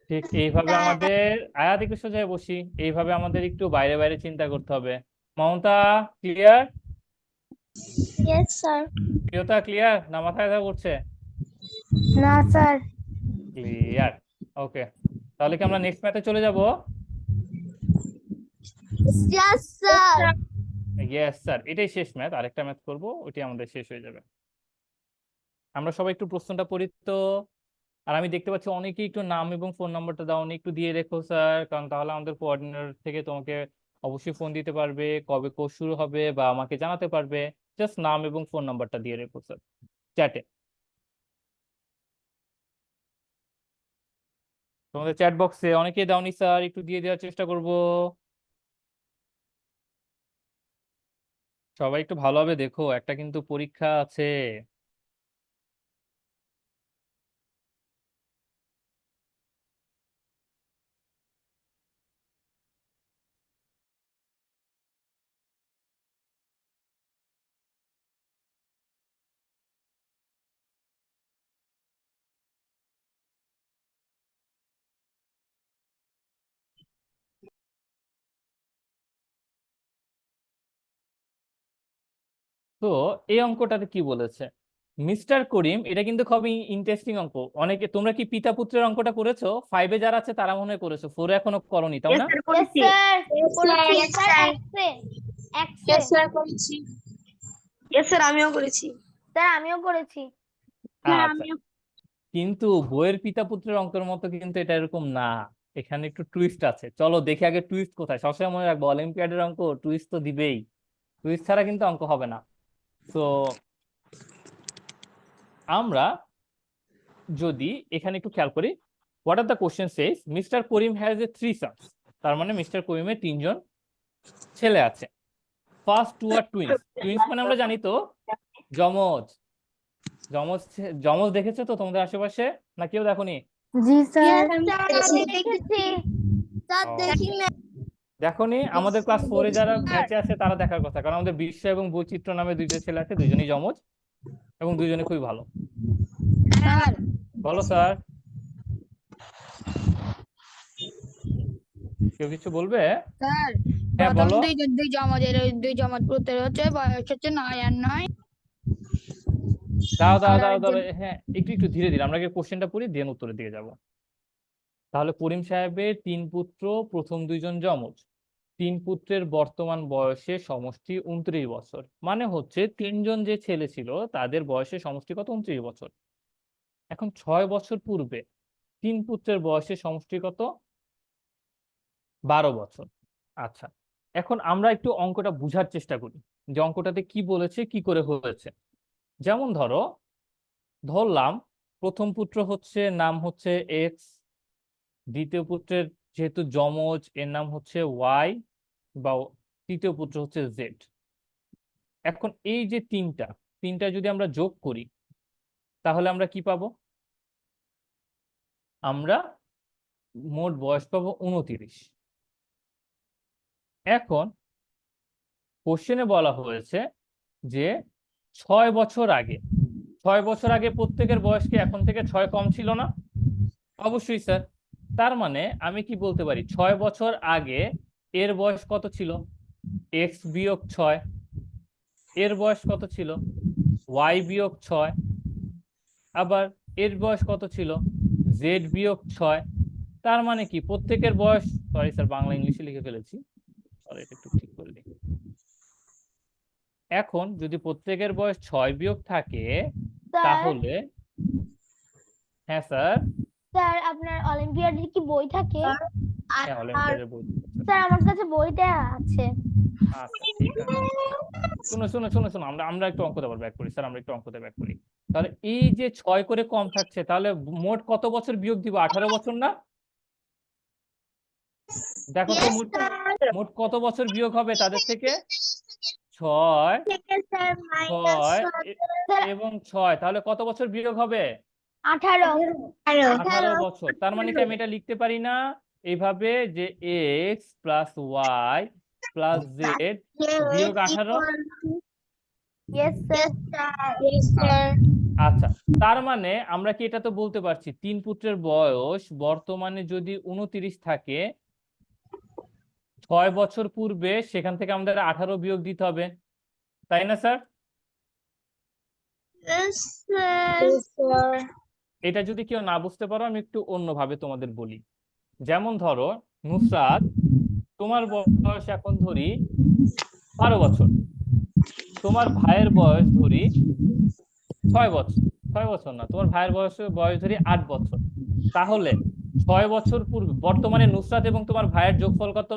ঠিক এইভাবে আমাদের, আয়াত একটু সোজায় বসি, এইভাবে আমাদের একটু বাইরে বাইরে চিন্তা করতে হবে। Mamata clear? Yes sir. Priyota clear না মাথায় ব্যথা করছে? না স্যার। ক্লিয়ার, ওকে। তাহলে কি আমরা নেক্সট ম্যাথে চলে যাব? Yes sir. ইয়েস স্যার, এটাই শেষ ম্যাথ, আরেকটা ম্যাথ করব, ওইটাই আমাদের শেষ হয়ে যাবে। আমরা সবাই একটু প্রশ্নটা পড়ি তো। আর আমি দেখতে পাচ্ছি অনেকেই একটু নাম এবং ফোন নাম্বারটা দাও, একটু দিয়ে রেখো স্যার, কারণ তাহলে আমাদের কোঅর্ডিনেটর থেকে তোমাকে অবশ্যই ফোন দিতে পারবে, কবে কোর্স শুরু হবে বা আমাকে জানাতে পারবে। জাস্ট নাম এবং ফোন নাম্বারটা দিয়ে রেখো স্যার চ্যাটে। তোমাদের চ্যাট বক্সে অনেকেই দাওনি স্যার, একটু দিয়ে দেওয়ার চেষ্টা করব। সবাই একটু ভালোভাবে দেখো, একটা কিন্তু পরীক্ষা আছে। তো এই অঙ্কটাতে কি বলেছে, মিস্টার করিম, এটা কিন্তু খুবই ইন্টারেস্টিং অঙ্ক। অনেকে, তোমরা কি পিতা পুত্রের অঙ্কটা করেছো? 5-এ যারা আছে তারা মনে হয় করেছো, 4-এ এখনো করনি, তাই না? Yes sir. করেছি স্যার, এক্সে স্যার করেছি। ইয়েস স্যার আমিও করেছি। স্যার আমিও করেছি। আচ্ছা, কিন্তু বইয়ের পিতা পুত্রের অঙ্কের মতো কিন্তু এটা এরকম না, এখানে একটু টুইস্ট আছে। চলো দেখি আগে টুইস্ট কোথায়। সবসময় মনে রাখবো, অলিম্পিয়াডের অঙ্ক টুইস্ট তো দিবেই, টুইস্ট ছাড়া কিন্তু অঙ্ক হবে না। তো আমরা যদি এখানে একটু খেয়াল করি, what are the question Sage mister Karim has a 3 sons, তার মানে মিস্টার করিমের 3জন ছেলে আছে। ফার্স্ট 2 আর টুইন্স, টুইন্স মানে আমরা জানি তো যমজ। যমজ যমজ দেখেছো তো তোমাদের আশেপাশে, না কেউ দেখোনি? জি স্যার। দেখেছি স্যার, ও। দেখি না। দেখোনি? আমাদের ক্লাস 4 এ যারা ব্যাচে আছে তারা দেখার কথা, কারণ আমাদের বিশ্ব এবং বৈচিত্র্য নামে 2জন ছেলে আছে, 2জনই যমজ এবং 2জনই খুবই ভালো। বলো স্যার, কেউ কিছু বলবে? স্যার হ্যাঁ বলো। দুই জমজ পুত্র হচ্ছে, বয়স হচ্ছে 9 আর 9। দাও দাও দাও দাও, হ্যাঁ একটু একটু ধীরে ধীরে, আমরা আগে কোশ্চেনটা পড়ি দেন উত্তরের দিকে যাব। তাহলে করিম সাহেবের 3 পুত্র, প্রথম 2জন যমজ। 3 পুত্রের বর্তমান বয়সে সমষ্টি 29 বছর, মানে হচ্ছে 3জন যে ছেলে ছিল তাদের বয়সে সমষ্টি কত? 29 বছর। এখন 6 বছর পূর্বে 3 পুত্রের বয়সে সমষ্টি কত? 12 বছর। আচ্ছা, এখন আমরা একটু অঙ্কটা বুঝার চেষ্টা করি যে অঙ্কটাতে কি বলেছে, কি করে হয়েছে। যেমন ধরলাম প্রথম পুত্র হচ্ছে নাম হচ্ছে এক্স, দ্বিতীয় পুত্রের যেহেতু যমজ এর নাম হচ্ছে ওয়াই, বা তৃতীয় পুত্র হচ্ছে জেড। এখন এই যে তিনটা যদি আমরা যোগ করি তাহলে আমরা কি পাবো? আমরা মোট বয়স পাবো 29। এখন কোশ্চেনে বলা হয়েছে যে 6 বছর আগে, 6 বছর আগে প্রত্যেকের বয়স কি এখন থেকে 6 কম ছিল না? অবশ্যই স্যার। তার মানে আমি কি বলতে পারি, 6 বছর আগে এর বয়স কত ছিল? এক্স বিয়োগ 6। এর বয়স কত ছিল? ওয়াই বিয়োগ 6। আবার এর বয়স কত ছিল? জেড বিয়োগ 6। তার মানে কি প্রত্যেকের বয়স, সরি স্যার বাংলা ইংলিশে লিখে ফেলেছি, সরি এটা একটু ঠিক করে দিই। এখন যদি প্রত্যেকের বয়স 6 বিয়োগ থাকে স্যার, তাহলে, হ্যাঁ স্যার, স্যার আপনার অলিম্পিয়াডের কি বই থাকে? হ্যাঁ অলিম্পিয়াডের বই। স্যার আমার কাছে বইটা আছে। আচ্ছা ঠিক আছে, শুনো শুনো শুনো শুনো, আমরা একটু অঙ্কতে ব্যাক করি স্যার, আমরা একটু অঙ্কতে ব্যাক করি। তাহলে এই যে 6 করে কম থাকছে, তাহলে মোট কত বছর বিয়োগ দিব? 18 বছর না? দেখো তো মোট কত বছর বিয়োগ হবে তাদের থেকে? 6 স্যার মাইনাস 6 এবং 6, তাহলে কত বছর বিয়োগ হবে? 18 বছর। তার মানে কি আমি এটা লিখতে পারি না এইভাবে যে x plus y plus z বিয়োগ 18? Yes sir. আচ্ছা, তার মানে আমরা কি এটা তো বলতে পারছি 3 পুত্রের বয়স বর্তমানে যদি 29 থাকে, 6 বছর পূর্বে সেখান থেকে আমাদের 18 বিয়োগ দিতে হবে, তাই না স্যার? এটা যদি কেউ না বুঝতে পারো আমি একটু অন্যভাবে তোমাদের বলি। যেমন ধরো নুসরাত, তোমার বয়স এখন ধরি 12 বছর, তোমার ভাইয়ের বয়স ধরি 6 বছর, 6 বছর না, তোমার ভাইয়ের বয়স ধরি 8 বছর। তাহলে 6 বছর পূর্বে বর্তমানে নুসরাত এবং তোমার ভাইয়ের যোগফল কত?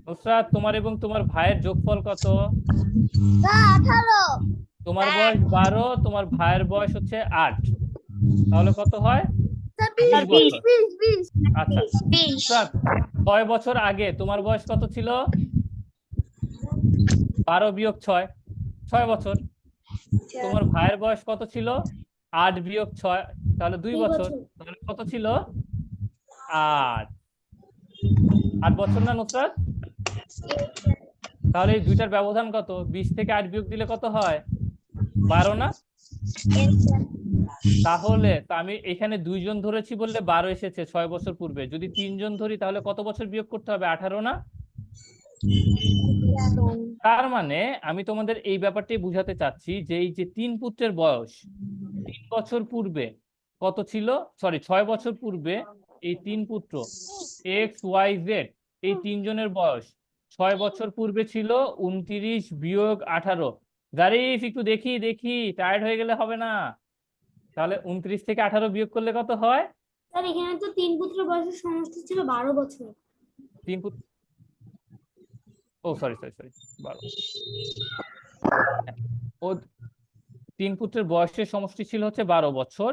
নুসরাত, তোমার এবং তোমার ভাইয়ের যোগফল কত? 18 তোমার বয়স 12, তোমার ভাইয়ের বয়স হচ্ছে 8, তাহলে কত হয়? 20 বছর। 20 আচ্ছা নুসরাত, 6 বছর আগে তোমার বয়স কত ছিল? 12 বিয়োগ 6, 6 বছর। তোমার ভাইয়ের বয়স কত ছিল? 8 বিয়োগ 6, তাহলে 2 বছর। তাহলে কত ছিল? 8 বছর না নুসরাত? তাহলে এই দুইটার ব্যবধান কত? 20 থেকে 8 বিয়োগ দিলে কত হয়? 12 না? তাহলে আমি এখানে 2 জন ধরেছি বললে 12 এসেছে 6 বছর পূর্বে। যদি 3 জন ধরি তাহলে কত বছর বিয়োগ করতে হবে? 18 না? তার মানে আমি তোমাদের এই ব্যাপারটাই বুঝাতে চাচ্ছি যে এই যে 3 পুত্রের বয়স 3 বছর পূর্বে কত ছিল? সরি 6 বছর পূর্বে এই 3 পুত্র এক্স ওয়াই জেড এই 3 জনের বয়স 6 বছর পূর্বে ছিল 29 বিয়োগ 18। জারিফ একটু দেখি, টায়ার্ড হয়ে গেলে হবে না। তাহলে 29 থেকে 18 বিয়োগ করলে কত হয়? স্যার এখানে তো 3 পুত্রের বয়সের সমষ্টি ছিল 12 বছর। 3 পুত্র, ও সরি 12। ও তিন পুত্রের বয়সের সমষ্টি ছিল হচ্ছে 12 বছর,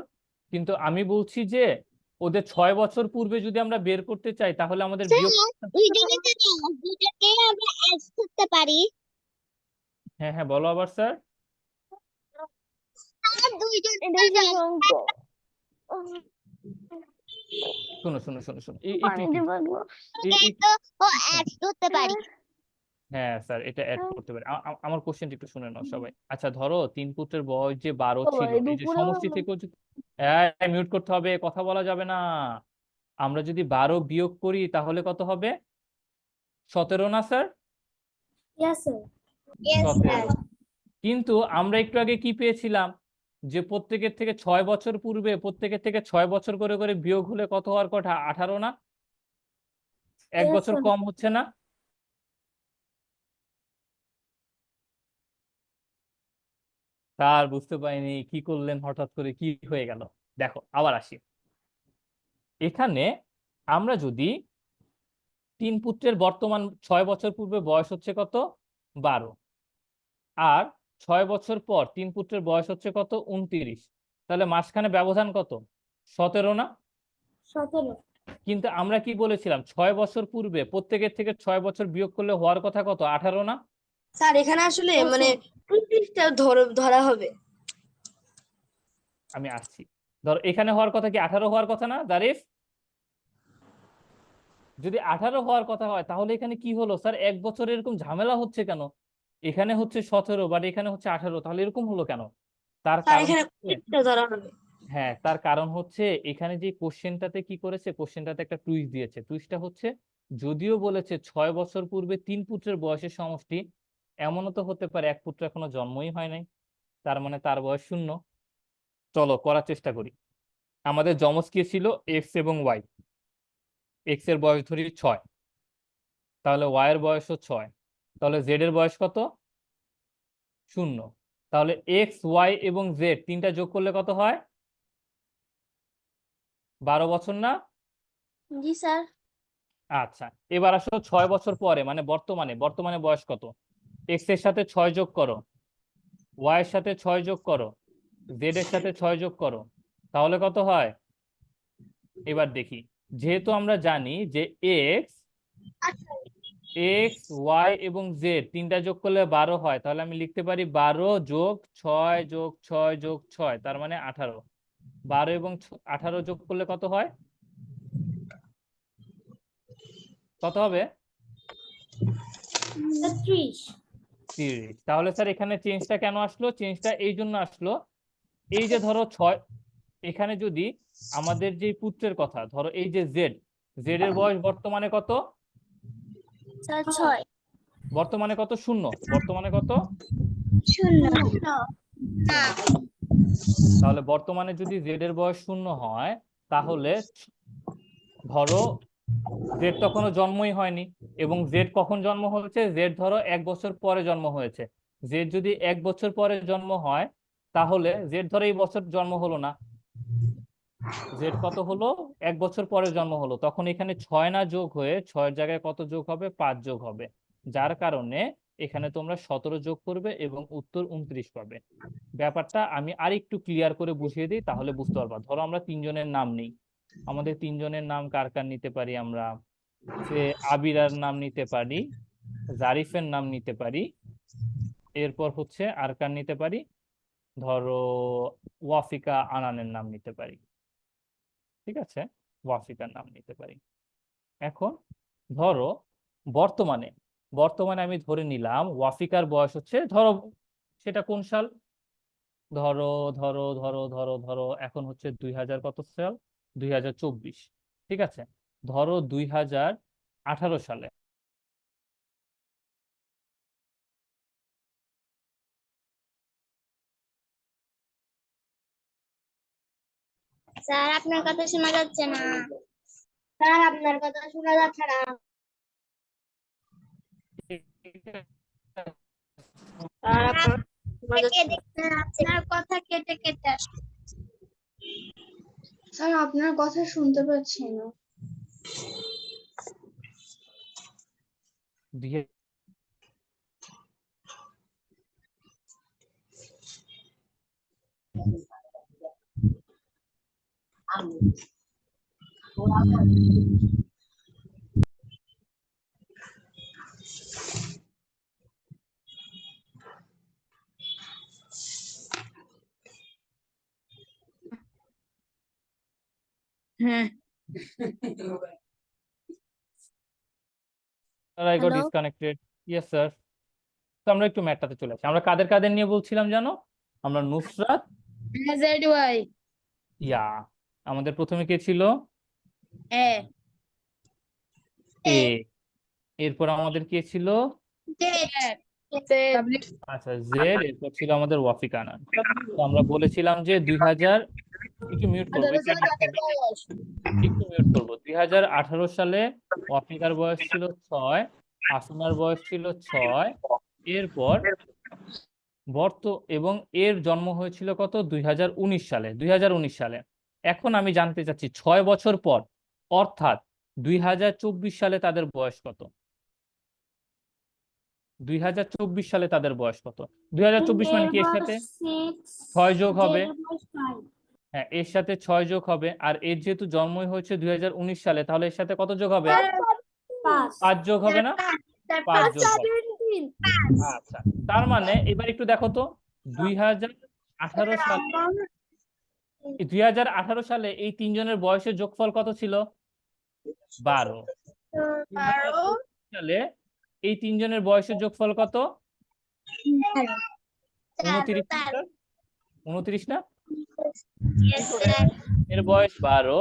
কিন্তু আমি বলছি যে ওদের 6 বছর পূর্বে যদি আমরা বের করতে চাই তাহলে আমাদের বিয়োগ দুজনকে আমরা অ্যাড করতে পারি। হ্যাঁ হ্যাঁ বলো আবার স্যার। শোনো শোনো শোনো শোনো অ্যাড করতে পারি। হ্যাঁ স্যার এটা অ্যাড করতে পারি। আমার কোশ্চেনটা একটু শুনে নাও সবাই। আচ্ছা ধরো তিন পুত্রের বয়স যে 12 ছিল, এই যে সমষ্টি থেকে মিউট করতে হবে, কথা বলা যাবে না। আমরা যদি 12 বিয়োগ করি তাহলে কত হবে? 17 না স্যার? Yes, sir. 17। কিন্তু আমরা একটু আগে কি পেয়েছিলাম যে প্রত্যেকের থেকে 6 বছর পূর্বে প্রত্যেকের থেকে 6 বছর করে করে বিয়োগ হলে কত হওয়ার কথা? 18 না? এক Yes, বছর sir. কম হচ্ছে না? স্যার বুঝতে পারিনি কি করলেন, হঠাৎ করে কি হয়ে গেল। দেখো আবার আসি, এখানে আমরা যদি তিন পুত্রের বর্তমান 6 বছর পূর্বে বয়স হচ্ছে কত? 12, আর 6 বছর পর তিন পুত্রের বয়স হচ্ছে কত? 29, তাহলে মাঝখানে ব্যবধান কত? 17 না? 17 কিন্তু আমরা কি বলেছিলাম 6 বছর পূর্বে প্রত্যেকের থেকে 6 বছর বিয়োগ করলে হওয়ার কথা কত? 18 না? স্যার এখানে আসলে মানে 29টা ধরা হবে। আমি আসছি, ধর এখানে হওয়ার কথা কি 18 হওয়ার কথা না জারিফ? যদি 18 হওয়ার কথা হয় তাহলে এখানে কি হলো স্যার? এক বছর এরকম ঝামেলা হচ্ছে কেন? এখানে হচ্ছে 17 বাট এখানে হচ্ছে 18, তাহলে এরকম হলো কেন? তার স্যার কারণ এখানে হচ্ছে, 29টা ধরা হবে। হ্যাঁ তার কারণ হচ্ছে এখানে যে কোশ্চেনটাতে কি করেছে, কোশ্চেনটাতে একটা টুইস্ট দিয়েছে। টুইস্টটা হচ্ছে যদিও বলেছে 6 বছর পূর্বে তিন পুত্রের বয়সের সমষ্টি, এমনও তো হতে পারে এক পুত্র এখনো জন্মই হয় নাই, তার মানে তার বয়স 0। চলো করার চেষ্টা করি। আমাদের যমজ কি ছিল? এক্স এবং ওয়াই। এক্স এর বয়স ধরি 6, তাহলে ওয়াই এর বয়সও 6, তাহলে জেড এর বয়স কত? 0। তাহলে এক্স ওয়াই এবং জেড তিনটা যোগ করলে কত হয়? 12 বছর না? জি স্যার। আচ্ছা এবার আসো 6 বছর পরে, মানে বর্তমানে বর্তমানে বয়স কত? এক্স এর সাথে 6 যোগ করো, ওয়াই এর সাথে 6 যোগ করো, জেড এর সাথে 6 যোগ করো, তাহলে কত হয়? এবার দেখি, যেহেতু আমরা জানি যে এক্স এক্স ওয়াই এবং জেড তিনটা যোগ করলে 12 হয়, তাহলে আমি লিখতে পারি 12 যোগ 6 যোগ 6 যোগ 6, তার মানে 18। 12 এবং 18 যোগ করলে কত হয়? কত হবে? 30। 30। তাহলে স্যার এখানে চেঞ্জটা কেন আসলো? চেঞ্জটা এই জন্য আসলো, এই যে ধরো 6, এখানে যদি আমাদের যে পুত্রের কথা ধরো, এই যে জেড, জেড এর বয়স বর্তমানে কত? স্যার 6 বর্তমানে কত? 0। বর্তমানে কত? 0 তাহলে বর্তমানে যদি জেড এর বয়স 0 হয়, তাহলে ধরো জেড তখনো জন্মই হয়নি, এবং জেড কখন জন্ম হয়েছে? জেড ধরো 1 বছর পরে জন্ম হয়েছে। জেড যদি 1 বছর পরে জন্ম হয়, তাহলে জেড ধরো এই বছর জন্ম হলো না, জেড কত হলো? 1 বছর পরে জন্ম হলো, তখন এখানে 6 না যোগ হয়ে 6 জায়গায় কত যোগ হবে? 5 যোগ হবে, যার কারণে এখানে তোমরা 17 যোগ করবে এবং উত্তর 29 পাবে। ব্যাপারটা আমি আরেকটু ক্লিয়ার করে বুঝিয়ে দিই, তাহলে বুঝতে পারবা। ধরো আমরা তিনজনের নাম নেই, আমাদের তিনজনের নাম কার কার নিতে পারি আমরা? সে আবিরার নাম নিতে পারি, জারিফের নাম নিতে পারি, এরপর হচ্ছে আর কার নিতে পারি? ধরো ওয়াফিকা আনানের নাম নিতে পারি, ঠিক আছে? ওয়াফিকার নাম নিতে পারি। এখন ধরো বর্তমানে বর্তমানে আমি ধরে নিলাম ওয়াফিকার বয়স হচ্ছে, ধরো সেটা কোন সাল? ধরো ধরো ধরো ধরো ধরো এখন হচ্ছে 2000 কত সাল? 2024, ঠিক আছে? ধরো 2018 সালে। স্যার আপনার কথা শোনা যাচ্ছে না। স্যার আপনার কথা শোনা যাচ্ছে না। আপনার কথা কেটে কেটে আসছে। স্যার আপনার কথা শুনতে পাচ্ছি না। 2000 হ্যাঁ I got hello disconnected. Yes, sir. তো আমরা একটু ম্যাথটাতে চলে আসি। আমরা কাদের কাদের নিয়ে বলছিলাম জানো? আমরা নুসরাত, ZY ইয়া, আমাদের প্রথমে কে ছিল? এ এ। এরপর আমাদের কে ছিল? আচ্ছা, জেড। এরপর ছিল আমাদের ওয়াফিক আনান। তো আমরা বলেছিলাম যে 2000, একটু মিউট করবো, একটু মিউট করবো। 2018 সালে ওয়াফিকার বয়স ছিল 6, আসমার বয়স ছিল 6। এরপর এবং এর জন্ম হয়েছিল কত? 2019 সালে। 2019 সালে। এখন আমি জানতে চাচ্ছি 6 বছর পর, অর্থাৎ 2024 সালে তাদের বয়স কত? 2024 সালে তাদের বয়স কত? 2024 মানে কি? এর সাথে 6 যোগ হবে। হ্যাঁ, এর সাথে 6 যোগ হবে। আর এর যেহেতু জন্মই হয়েছে 2019 সালে, তাহলে এর সাথে কত যোগ হবে? 5 যোগ হবে না? 5 যোগ হবে। আচ্ছা, তার মানে এবার একটু দেখো তো, 2018 সালে 2018 সালে এই তিনজনের বয়সের যোগফল কত ছিল? 12। 2024 সালে এই তিনজনের বয়সের যোগফল কত? 29 না স্যার? 29 না? এর বয়স 12,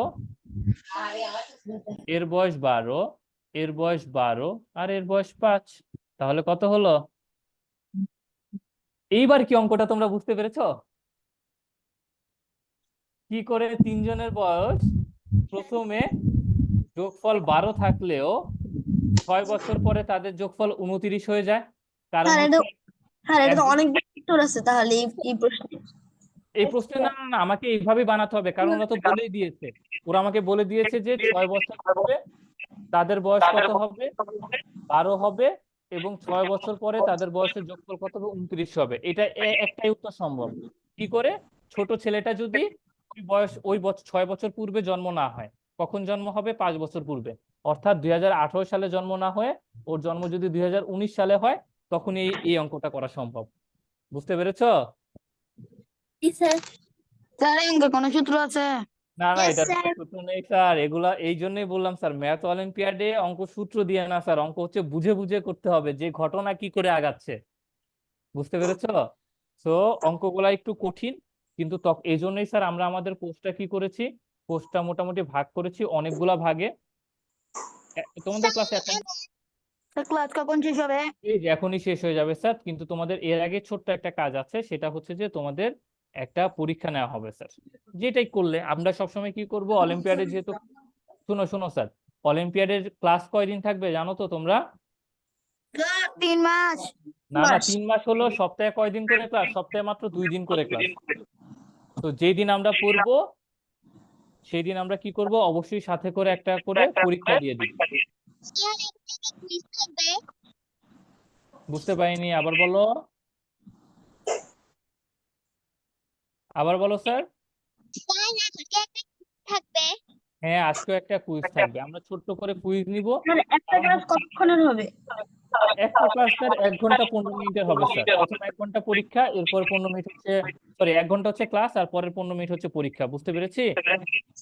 এর বয়স 12, এর বয়স 12, আর এর বয়স 5। তাহলে কত হলো? এইবার কি অঙ্কটা তোমরা বুঝতে পেরেছো? কি করে তিনজনের বয়স প্রথমে যোগফল 12 থাকলেও 6 বছর পরে তাদের যোগফল 29 হয়ে যায়? কারণ হচ্ছে অনেক উত্তর আছে তাহলে এই প্রশ্নে। এই প্রশ্নে না না না, আমাকে এইভাবেই বানাতে হবে, কারণ ওরা তো বলেই দিয়েছে। ওরা আমাকে বলে দিয়েছে যে 6 বছর পরে তাদের বয়স কত হবে? 12 হবে, এবং 6 বছর পরে তাদের বয়সের যোগফল কত হবে? 29 হবে। এটা একটাই উত্তর সম্ভব। কি করে? ছোট ছেলেটা যদি ওই 6 বছর পূর্বে জন্ম না হয়, কখন জন্ম হবে? 5 বছর পূর্বে। অর্থাৎ 2018 সালে জন্ম না হয়ে ওর জন্ম যদি 2019 সালে হয়, তখন এই অঙ্কটা করা সম্ভব। বুঝতে পেরেছো? স্যার অঙ্কে কোনো সূত্র আছে? না না, Yes, এটা sir. সূত্র নেই স্যার। এগুলা এই জন্যই বললাম স্যার, ম্যাথ অলিম্পিয়াডে অঙ্ক সূত্র দিয়ে না স্যার, অঙ্ক হচ্ছে বুঝে বুঝে করতে হবে যে ঘটনা কি করে আগাচ্ছে। বুঝতে পেরেছো? তো অঙ্কগুলা একটু কঠিন, কিন্তু এই জন্যই স্যার আমরা আমাদের কোর্সটা কি করেছি, কোর্সটা মোটামুটি ভাগ করেছি অনেকগুলা ভাগে। তোমাদের ক্লাসে এখন ক্লাস কখন শেষ হবে? এই যে এখনই শেষ হয়ে যাবে স্যার, কিন্তু তোমাদের এর আগে ছোট্ট একটা কাজ আছে, সেটা হচ্ছে যে তোমাদের একটা পরীক্ষা নেওয়া হবে স্যার। যেটাই করলে আমরা সবসময় কি করব, অলিম্পিয়াডে যেহেতু, শোনো শোনো স্যার, অলিম্পিয়াডের ক্লাস কয়দিন থাকবে জানো তো তোমরা? 3 মাস। না না, 3 মাস হলো, সপ্তাহে কয়দিন করে ক্লাস? সপ্তাহে মাত্র 2 দিন করে ক্লাস। তো যেই দিন আমরা পড়বো সেই দিন আমরা কি করব, অবশ্যই সাথে করে একটা করে পরীক্ষা দিয়ে দিব। কুইজ থাকবে। বুঝতে পারিনি, আবার বলো, আবার বলো স্যার। তাই না, আজকে একটা quiz থাকবে। হ্যাঁ, আজকে একটা কুইজ থাকবে। আমরা ছোট্ট করে কুইজ নিব। একটা ক্লাস কতক্ষণের হবে? একটা ক্লাস স্যার 1 ঘন্টা 15 মিনিটের হবে স্যার। প্রথম 1 ঘন্টা পরীক্ষা, এরপর 15 মিনিট হচ্ছে, সরি 1 ঘন্টা হচ্ছে ক্লাস, আর পরের 15 মিনিট হচ্ছে পরীক্ষা। বুঝতে পেরেছি?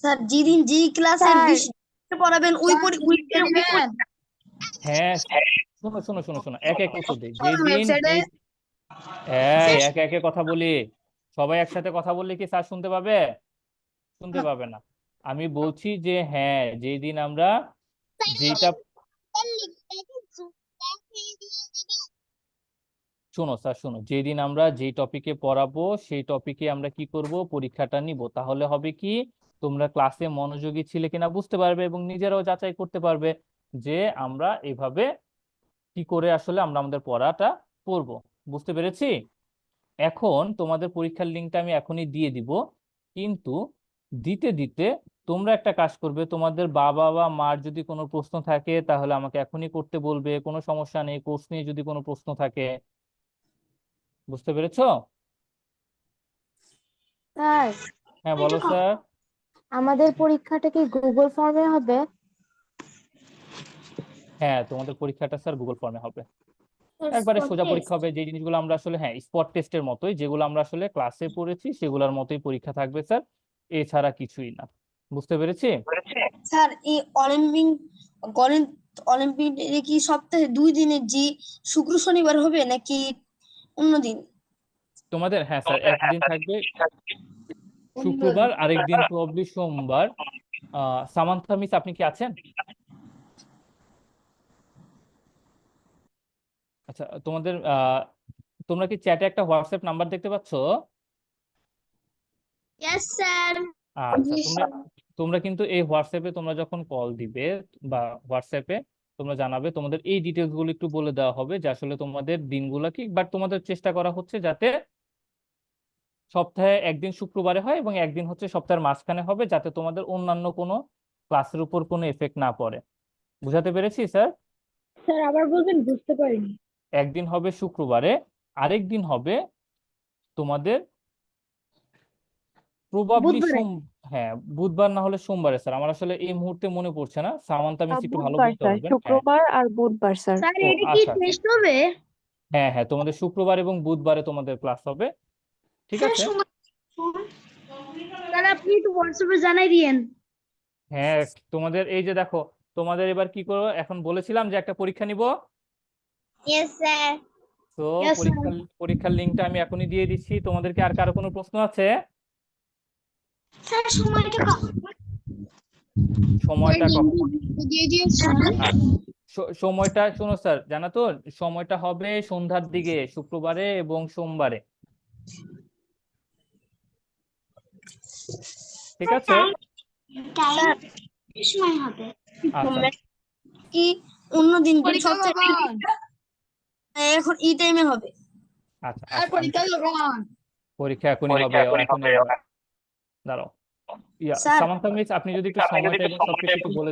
স্যার যেদিন যে ক্লাসের বিষয় পড়াবেন ওই হ্যাঁ, শোনো শোনো শোনো শোনো, এক এক উত্তর দিই। একে একে কথা বলি, সবাই একসাথে কথা বললে কি স্যার শুনতে পাবে? শুনতে পাবে না। আমি বলছি যে হ্যাঁ, যেই দিন আমরা যেটা, শোনো স্যার শোনো, যেদিন আমরা যেই টপিকে পড়াবো সেই টপিকে আমরা কি করব, পরীক্ষাটা নিব। তাহলে হবে কি, তোমরা ক্লাসে মনোযোগী ছিলে কিনা বুঝতে পারবে, এবং নিজেরাও যাচাই করতে পারবে যে আমরা এভাবে কি করে আসলে আমরা আমাদের পড়াটা পড়বো। বুঝতে পেরেছি? এখন তোমাদের পরীক্ষার লিঙ্কটা আমি এখনই দিয়ে দিব, কিন্তু দিতে দিতে তোমরা একটা কাজ করবে, তোমাদের বাবা বা মার যদি কোনো প্রশ্ন থাকে তাহলে আমাকে এখনই করতে বলবে, কোনো সমস্যা নেই। কোর্স নিয়ে যদি কোনো প্রশ্ন থাকে, বুঝতে পেরেছো? স্যার হ্যাঁ বলো স্যার। আমাদের পরীক্ষাটা কি গুগল ফর্মে হবে? হ্যাঁ তোমাদের পরীক্ষাটা স্যার গুগল ফর্মে হবে, একবারে সোজা পরীক্ষা হবে। যে জিনিসগুলো আমরা আসলে হ্যাঁ স্পট টেস্টের মতোই, যেগুলো আমরা আসলে ক্লাসে পড়েছি সেগুলোর মতোই পরীক্ষা থাকবে স্যার, এছাড়া কিছুই না। বুঝতে পেরেছি? স্যার এই গণিত অলিম্পিক কি সপ্তাহে 2 দিনের জি শুক্র শনিবার হবে নাকি অন্য দিন? তোমাদের হ্যাঁ স্যার একদিন থাকবে শুক্রবার, আরেকদিন প্রবলি সোমবার। সামান্থা মিস আপনি কি আছেন? আচ্ছা তোমাদের তোমরা কি চ্যাটে একটা হোয়াটসঅ্যাপ নাম্বার দেখতে পাচ্ছ? Yes, sir. আচ্ছা তোমরা তোমরা কিন্তু এই হোয়াটসঅ্যাপে তোমরা যখন কল দিবে বা হোয়াটসঅ্যাপে তোমরা জানাবে, তোমাদের এই ডিটেলস গুলো একটু বলে দেওয়া হবে যে আসলে তোমাদের দিনগুলো কি, বাট তোমাদের চেষ্টা করা হচ্ছে যাতে সপ্তাহে একদিন শুক্রবারে হয় এবং একদিন হচ্ছে সপ্তাহের মাঝখানে হবে, যাতে তোমাদের অন্যান্য কোনো ক্লাসের উপর কোনো এফেক্ট না পড়ে। বুঝাতে পেরেছি স্যার? স্যার আবার বলবেন, বুঝতে পারিনি। একদিন হবে শুক্রবারে, আরেক দিন হবে তোমাদের প্রবাবলি হ্যাঁ বুধবার না হলে সোমবারে স্যার, আমার আসলে এই মুহূর্তে মনে পড়ছে না, সামান্তা মিস একটু ভালো বুধবার বলতে স্যার, পারবেন। হ্যাঁ শুক্রবার আর বুধবার স্যার। স্যার ও, এটা কি আচ্ছা, আচ্ছা। টেস্ট হবে? হ্যাঁ হ্যাঁ তোমাদের শুক্রবার এবং বুধবারে তোমাদের ক্লাস হবে, ঠিক আছে? স্যার আপনি একটু হোয়াটসঅ্যাপে জানাই দিয়েন। হ্যাঁ তোমাদের এই যে দেখো, তোমাদের এবার কি করবো, এখন বলেছিলাম যে একটা পরীক্ষা নিব, Yes, sir. তো Yes, sir. পরীক্ষার লিঙ্কটা আমি এখনই দিয়ে দিচ্ছি। তোমাদেরকে আর কারো কোনো প্রশ্ন আছে? স্যার সময়টা সময়টা কখন? দিয়ে দিয়েছি। সময়টা শোনো স্যার, জানো তো সময়টা হবে সন্ধ্যার দিকে শুক্রবারে এবং সোমবারে, ঠিক আছে? সময় হবে? আচ্ছা কি অন্য দিন পরীক্ষা সপ্তাহে কখন? এখন ই টাইমে হবে? আচ্ছা আর আচ্ছা, পরীক্ষা কখন? পরীক্ষা এখনই হবে, এখনই হবে। দাঁড়াও স্যার সামান্থা মিস আপনি যদি একটু সময়টা এবং সবকিছু একটু বলে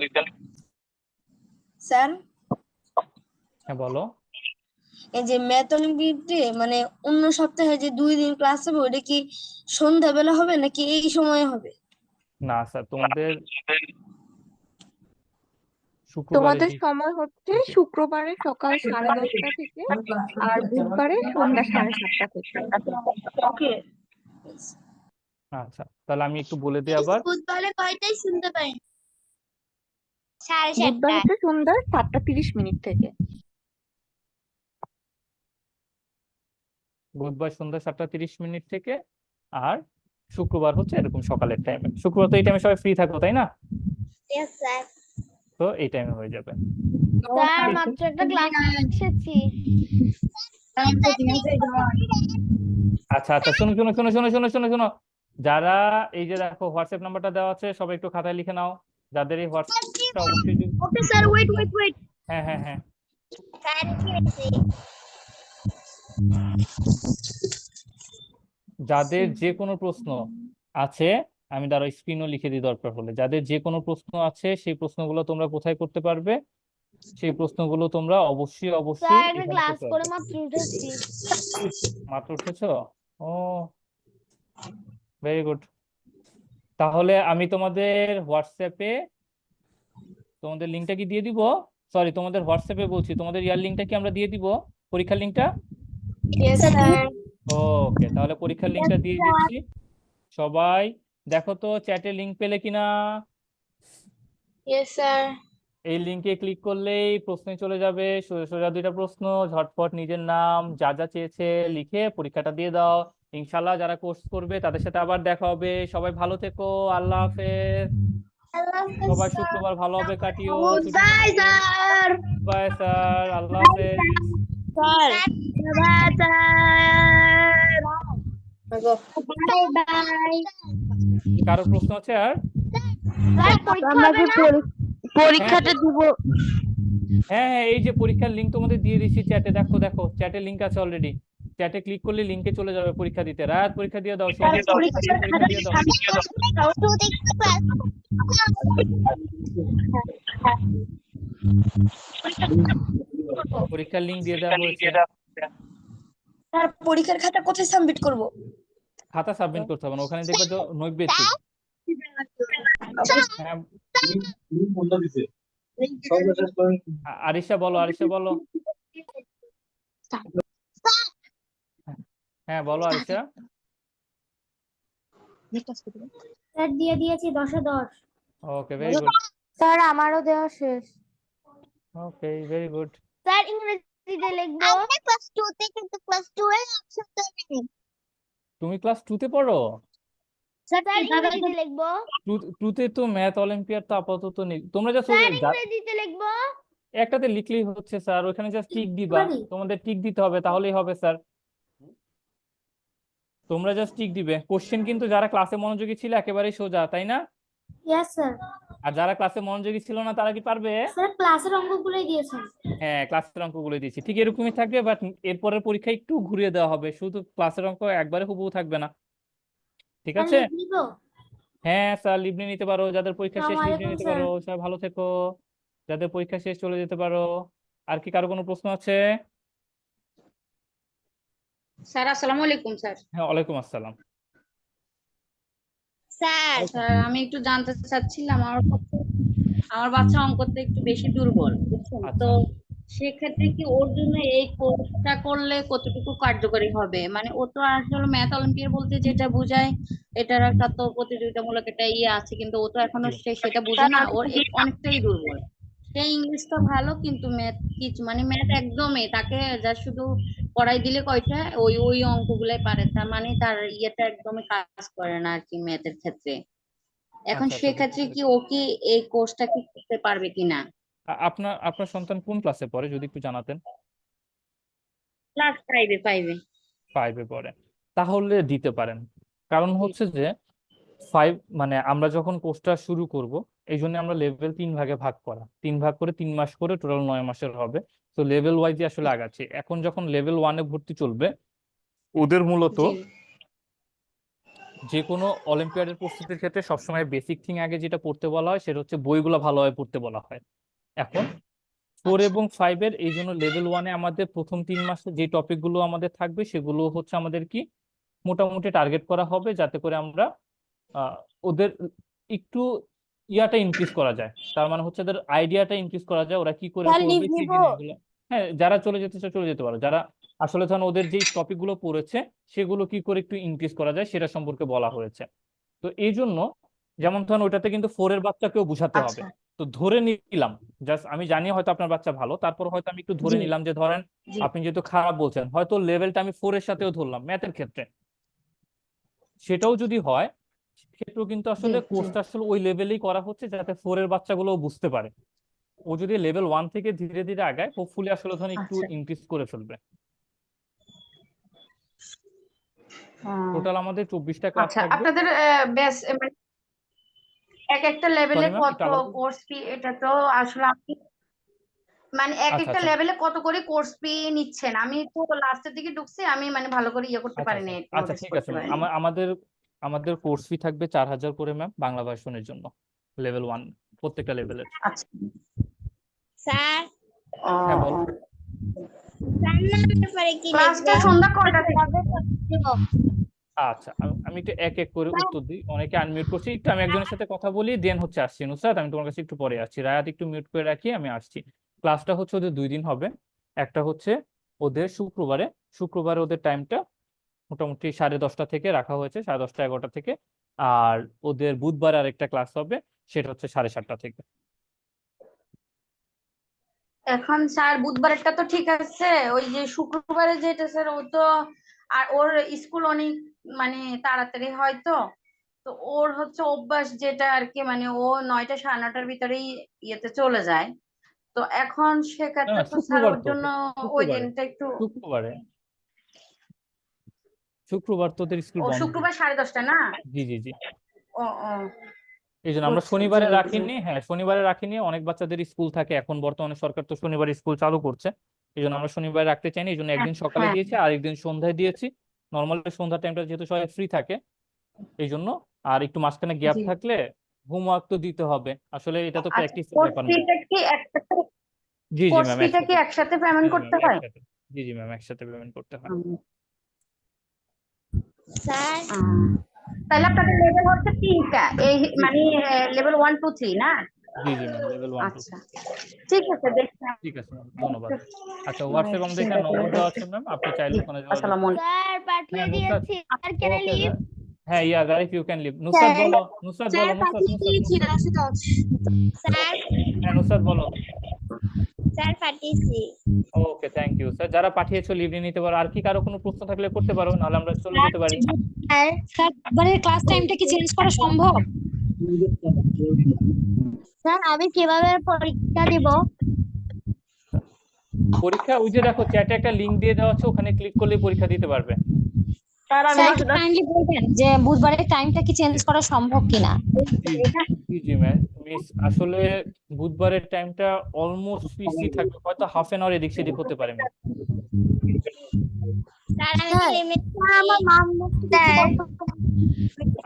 দিতেন। স্যার হ্যাঁ বলো। এই যে ম্যাথ অলিম্পিয়াডে মানে অন্য সপ্তাহে যে 2 দিন ক্লাস হবে ওটা কি সন্ধ্যাবেলা হবে নাকি এই সময়ে হবে? না স্যার তোমাদের শুক্রবারে তোমাদের সময় হচ্ছে শুক্রবারে সকাল 10:30 থেকে আর বুধবারে সন্ধ্যা 7:30 থেকে। ওকে আচ্ছা তাহলে আমি একটু বলে দিই আবার। বুধবারে কয়টায় শুনতে পাই? 7:30 বুধবার হচ্ছে সন্ধ্যা 7:30 থেকে। বুধবার সন্ধ্যা 7:30 থেকে, আর শুক্রবার হচ্ছে এরকম সকালের টাইমে। শুক্রবার তো এই টাইমে সবাই ফ্রি থাকো তাই না? Yes, sir. তো এই টাইমে হয়ে যাবে। স্যার মাত্র একটা ক্লাস এসেছি। আচ্ছা আচ্ছা শোনো শোনো শোনো শোনো শোনো শোনো শোনো, যারা এই যে দেখো হোয়াটসঅ্যাপ নাম্বারটা দেওয়া আছে সবাই একটু খাতায় লিখে নাও, যাদের এই হোয়াটসঅ্যাপটা অবশ্যই okay sir, wait wait wait. হ্যাঁ হ্যাঁ হ্যাঁ Sir, লিখেছি। যাদের যে কোনো প্রশ্ন আছে, আমি দাঁড়াও স্ক্রিনও লিখে দিই দরকার হলে, যাদের যে কোনো প্রশ্ন আছে সেই প্রশ্নগুলো তোমরা কোথায় করতে পারবে, সেই প্রশ্নগুলো তোমরা অবশ্যই অবশ্যই স্যার একটা এখানে ক্লাস করতে করে পারবে। মাত্র উঠেছি। মাত্র উঠেছো? ও ভেরি গুড। তাহলে আমি তোমাদের হোয়াটসঅ্যাপে তোমাদের লিঙ্কটা কি দিয়ে দিব? সরি তোমাদের হোয়াটসঅ্যাপে বলছি, তোমাদের ইয়ার লিঙ্কটা কি আমরা দিয়ে দিব, পরীক্ষার লিঙ্কটা? ওকে তাহলে পরীক্ষার লিঙ্কটা দিয়ে দিচ্ছি। সবাই দেখো তো চ্যাটে লিঙ্ক পেলে কিনা। Yes sir. এই লিঙ্কে ক্লিক করলেই প্রশ্নে চলে যাবে, সোজা সোজা 2টা প্রশ্ন, ঝটপট নিজের নাম যা যা চেয়েছে লিখে পরীক্ষাটা দিয়ে দাও। ইনশাল্লাহ যারা কোর্স করবে তাদের সাথে আবার দেখা হবে। সবাই ভালো থেকো, আল্লাহ হাফেজ। সবাই শুক্রবার ভালোভাবে কাটিও। Bye sir. বাই স্যার, আল্লাহ হাফেজ। Sir bye sir. Bye bye. কারো প্রশ্ন আছে আর? স্যার পরীক্ষা হবে না? পরীক্ষাটা দিব। হ্যাঁ হ্যাঁ এই যে পরীক্ষার লিঙ্ক তোমাদের দিয়ে দিচ্ছি চ্যাটে, দেখো দেখো চ্যাটে লিঙ্ক আছে অলরেডি। চ্যাটে ক্লিক করলে লিঙ্কে চলে যাবে পরীক্ষা দিতে। রাত পরীক্ষা দিয়ে দাও, সবাই পরীক্ষা দিয়ে দাও। পরীক্ষার লিঙ্ক দিয়ে দেওয়া হয়েছে। স্যার পরীক্ষার খাতা কোথায় সাবমিট করব? খাতা সাবমিট করতে হবে না, ওখানে দেখবে তো নৈবেদ্যিক। হ্যাঁ, লিঙ্ক বন্ধ দিছে সব মেসেজ করেন আরিশা বলো, আরিশা বলো। হ্যাঁ বলো আরিশা। স্যার দিয়ে দিয়েছি 10 এ 10। ওকে, ভেরি গুড। স্যার আমারও দেওয়া শেষ। ওকে, ভেরি গুড। স্যার ইংরেজিতে লিখবো। আমরা ক্লাস 2 তে, কিন্তু ক্লাস 2 এর অপশন তো নেই। তুমি ক্লাস 2 তে পড়ো? স্যার ইংরেজিতে লিখবো। 2 তে তো ম্যাথ অলিম্পিয়াড তো আপাতত নেই, তোমরা জাস্ট স্যার ইংরেজিতে লিখবো। একটাতে লিখলেই হচ্ছে স্যার, ওখানে জাস্ট টিক দিবা, তোমাদের টিক দিতে হবে তাহলেই হবে স্যার। তোমরা জাস্ট টিক দিবে। কোশ্চেন কিন্তু যারা ক্লাসে মনোযোগী ছিল একেবারেই সোজা, তাই না? Yes sir. আর যারা ক্লাসে মনোযোগী ছিল না তারা কি পারবে? স্যার ক্লাসের অঙ্কগুলোই দিয়েছেন। হ্যাঁ, ক্লাসের অঙ্কগুলো দিয়েছি, ঠিক এরকমই থাকবে, বাট এরপরের পরীক্ষা একটু ঘুরিয়ে দেওয়া হবে, শুধু ক্লাসের অঙ্ক একবারে হুবহু থাকবে না, ঠিক আছে? হ্যাঁ স্যার, লিভ নিয়ে নিতে পারো, যাদের পরীক্ষা শেষ লিভ নিয়ে নিতে পারো। সবাই ভালো থেকো, যাদের পরীক্ষা শেষ চলে যেতে পারো। আর কি কারো কোনো প্রশ্ন আছে? স্যার আসসালামু আলাইকুম স্যার। হ্যাঁ, ওয়ালাইকুম আসসালাম। স্যার স্যার আমি একটু জানতে চাচ্ছিলাম, আমার বাচ্চা অঙ্কতে একটু বেশি দুর্বল, বুঝছেন আচ্ছা। তো, সেক্ষেত্রে কি ওর জন্য এই কোর্সটা করলে কতটুকু কার্যকরী হবে? মানে ও তো আসলে ম্যাথ অলিম্পিয়াড বলতে যেটা বোঝায়, এটার একটা তো প্রতিযোগিতামূলক একটা ইয়ে আছে, কিন্তু ও তো এখনো সেটা বোঝে না, ওর অনেকটাই দুর্বল। সে ইংলিশটা ভালো, কিন্তু ম্যাথ কিছু মানে ম্যাথ একদমই, তাকে যা শুধু পড়াই দিলে কয়টা ওই ওই অঙ্কগুলাই পারে, তার মানে তার ইয়েটা একদমই কাজ করে না আর কি ম্যাথের ক্ষেত্রে। এখন আচ্ছা, আচ্ছা, সেক্ষেত্রে কি ও কি এই কোর্সটা কি করতে পারবে কিনা? আপনার আপনার সন্তান কোন ক্লাসে পড়ে যদি একটু জানাতেন? ক্লাস 5-এ 5-এ পড়ে, তাহলে দিতে পারেন। কারণ হচ্ছে যে 5 মানে আমরা যখন কোর্সটা শুরু করব, এই জন্য আমরা লেভেল 3 ভাগে ভাগ করা, 3 ভাগ করে 3 মাস করে টোটাল 9 মাসের হবে। তো লেভেল ওয়াইজে আসলে আগাচ্ছি। এখন যখন লেভেল 1-এ ভর্তি চলবে, ওদের মূলত যে কোনো অলিম্পিয়াডের প্রস্তুতির ক্ষেত্রে সবসময় বেসিক থিং আগে যেটা পড়তে বলা হয় সেটা হচ্ছে বইগুলো ভালোভাবে পড়তে বলা হয়। এখন 4 এবং 5-এর এই জন্য লেভেল 1-এ আমাদের প্রথম 3 মাসে যে টপিকগুলো আমাদের থাকবে সেগুলো হচ্ছে আমাদের কি মোটামুটি টার্গেট করা হবে, যাতে করে আমরা ওদের একটু ইয়াটা ইনক্রিজ করা যায়, তার মানে হচ্ছে ওদের আইডিয়াটা ইনক্রিজ করা যায়, ওরা কি করে করবে সেই জিনিসগুলো। হ্যাঁ, যারা চলে যেতে চায় চলে যেতে পারো, যারা আসলে ধরুন ওদের যে টপিকগুলো পড়েছে সেগুলো কি করে একটু ইনক্রিজ করা যায় সেটা সম্পর্কে বলা হয়েছে। তো এই জন্য যেমন ধরুন ওইটাতে কিন্তু 4-এর বাচ্চাকেও বোঝাতে হবে। তো ধরে নিলাম, জাস্ট আমি জানি হয়তো আপনার বাচ্চা ভালো, তারপর হয়তো আমি একটু ধরে নিলাম যে ধরেন আপনি যেহেতু খারাপ বলছেন, হয়তো লেভেলটা আমি 4-এর সাথেও ধরলাম ম্যাথের ক্ষেত্রে, সেটাও যদি হয় সেক্ষেত্রেও কিন্তু আসলে কোর্সটা আসলে ওই লেভেলেই করা হচ্ছে যাতে 4-এর বাচ্চাগুলো বুঝতে পারে। ও যদি লেভেল 1 থেকে ধীরে ধীরে আগায়, হোপফুলি আসলে ধরুন একটু ইনক্রিজ করে ফেলবে। টোটাল আমাদের 24টা ক্লাস আচ্ছা, থাকবে। আপনাদের বেস এক একটা লেভেলে Sorry ma'am, কত একটু আবার কোর্স ফি? এটা তো আসলে আপনি মানে এক আচ্ছা একটা আচ্ছা লেভেলে কত করে কোর্স ফি নিচ্ছেন? আমি তো লাস্টের দিকে ঢুকছি, আমি মানে ভালো করে ইয়ে করতে আচ্ছা পারিনি, আচ্ছা আচ্ছা, নোটিস ঠিক আছে করতে ম্যাম। পারিনি। আমাদের আমাদের কোর্স ফি থাকবে 4000 করে ম্যাম, বাংলা ভার্সনের জন্য লেভেল 1 প্রত্যেকটা লেভেলের। আচ্ছা। স্যার হ্যাঁ বলো। রান্নার পরে কি ক্লাসটা লিখবো? সন্ধ্যা কয়টা থেকে? আচ্ছা, আমি একটু এক এক করে উত্তর দিই, অনেকে আনমিউট করছি, একটু আমি একজনের সাথে কথা বলি, দেন হচ্ছে আসছি। নুসরাত, আমি তোমার কাছে একটু পরে আসছি। রায়াত একটু মিউট করে রাখি, আমি আসছি। ক্লাসটা হচ্ছে ওদের 2 দিন হবে। একটা হচ্ছে ওদের শুক্রবারে ওদের টাইমটা মোটামুটি 10:30 থেকে রাখা হয়েছে, 10:30 11টা থেকে। আর ওদের বুধবারে আরেকটা ক্লাস হবে, সেটা হচ্ছে 7:30 থেকে। এখন স্যার বুধবারেরটা তো ঠিক আছে, ওই যে শুক্রবারে যেটা স্যার ও তো, আর ওর স্কুল অনেক মানে তাড়াতাড়ি হয় তো, তো ওর হচ্ছে অভ্যাস যেটা আর কি, মানে ও 9টা 9:30টার ভিতরেই ইয়েতে চলে যায়। তো এখন না সেক্ষেত্রে না, তো স্যার শুক্রবার ওর তো, জন্য ওই শুক্রবারে দিনটা একটু, শুক্রবারে শুক্রবার তো ওদের স্কুল ও বন্ধ। শুক্রবার 10:30 না? জি জি জি, ও ও এই জন্য আমরা বুঝছি, শনিবারে জি জি। রাখিনি। হ্যাঁ, শনিবারে রাখিনি, অনেক বাচ্চাদের স্কুল থাকে এখন, বর্তমানে সরকার তো শনিবারে স্কুল চালু করছে, এই জন্য আমরা শনিবারে রাখতে চাইনি, এই জন্য একদিন সকালে হ্যাঁ, দিয়েছি আর একদিন সন্ধ্যায় দিয়েছি। নর্মালি সন্ধ্যা টাইমটা যেহেতু সবাই ফ্রি থাকে এই জন্য, আর একটু মাঝখানে গ্যাপ জি। থাকলে হোমওয়ার্ক তো দিতে হবে, আসলে এটা তো আচ্ছা, প্র্যাকটিসের কোর্স ব্যাপার না। ফিটা কি একসাথে, জি জি কোর্স ম্যাম, ফিটা কি একসাথে। একসাথে জি পেমেন্ট জি করতে ম্যাম, হয়? একসাথে। জি জি ম্যাম, একসাথে পেমেন্ট করতে হয়। স্যার তাহলে আপনাদের লেভেল হচ্ছে 3টা, এই মানে লেভেল 1 2 3 না? জি জি ম্যাম, লেভেল 1 2। আচ্ছা, ঠিক আছে, দেখছি। ঠিক আছে ম্যাম, ধন্যবাদ। আচ্ছা, হোয়াটসঅ্যাপ আমাদের এখানে নম্বর দেওয়া আছে ম্যাম, আপনি চাইলে ওখানে যোগাযোগ আসসালামু আলাইকুম। স্যার পাঠিয়ে হ্যাঁ নুসরাত, দিয়েছি sir can I okay leave হ্যাঁ yeah guys you can leave. Nusrat sir বলো, নুসরাত বলো, নুসরাত নুসরাত স্যার হ্যাঁ নুসরাত বলো। স্যার পাঠিয়েছি ওকে থ্যাংক ইউ স্যার, যারা পাঠিয়েছো লিভ নিয়ে নিতে পারো। আর কি কারো কোনো প্রশ্ন থাকলে করতে পারো, নাহলে আমরা চলে যেতে পারি। স্যার স্যার মানে ক্লাস টাইমটা কি চেঞ্জ করা সম্ভব? স্যার আমি কিভাবে পরীক্ষা দিব পরীক্ষা ওই যে দেখো চ্যাটে একটা লিংক দিয়ে দেওয়া আছে, ওখানে ক্লিক করলে পরীক্ষা দিতে পারবে। স্যার কাইন্ডলি বলবেন যে বুধবারের টাইমটা কি চেঞ্জ করা সম্ভব কিনা? জি জি ম্যাম মিস, আসলে বুধবারের টাইমটা অলমোস্ট ফিক্সই থাকবে, হয়তো হাফ এন আওয়ার এদিক সেদিক হতে পারে ম্যাম। স্যার আমি আমার মাম্মু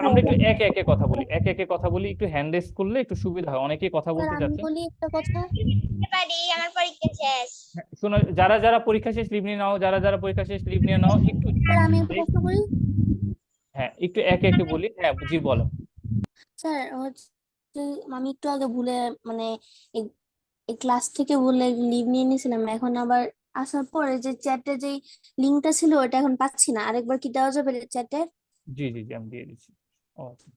আমরা একটু একে একে কথা বলি, একে একে কথা বলি, একটু হ্যান্ড রেজ করলে একটু সুবিধা হয়, অনেকেই কথা বলতে চাচ্ছে। বলি একটা কথা পারি আমার পরীক্ষা শেষ শোনো, যারা যারা পরীক্ষা শেষ লিভ নিয়ে নাও, যারা যারা পরীক্ষা শেষ লিভ নিয়ে নাও একটু। স্যার আমি একটা প্রশ্ন করি হ্যাঁ একটু একে একে বলি, হ্যাঁ জি বলো। স্যার হচ্ছে আমি একটু আগে ভুলে মানে এই ক্লাস থেকে ভুলে লিভ নিয়ে নিয়েছিলাম, এখন আবার আসার পরে যে চ্যাটে যে লিঙ্কটা ছিল ওটা এখন পাচ্ছি না, আরেকবার কি দেওয়া যাবে চ্যাটে? জি জি জি আমি দিয়ে দিচ্ছি। ওকে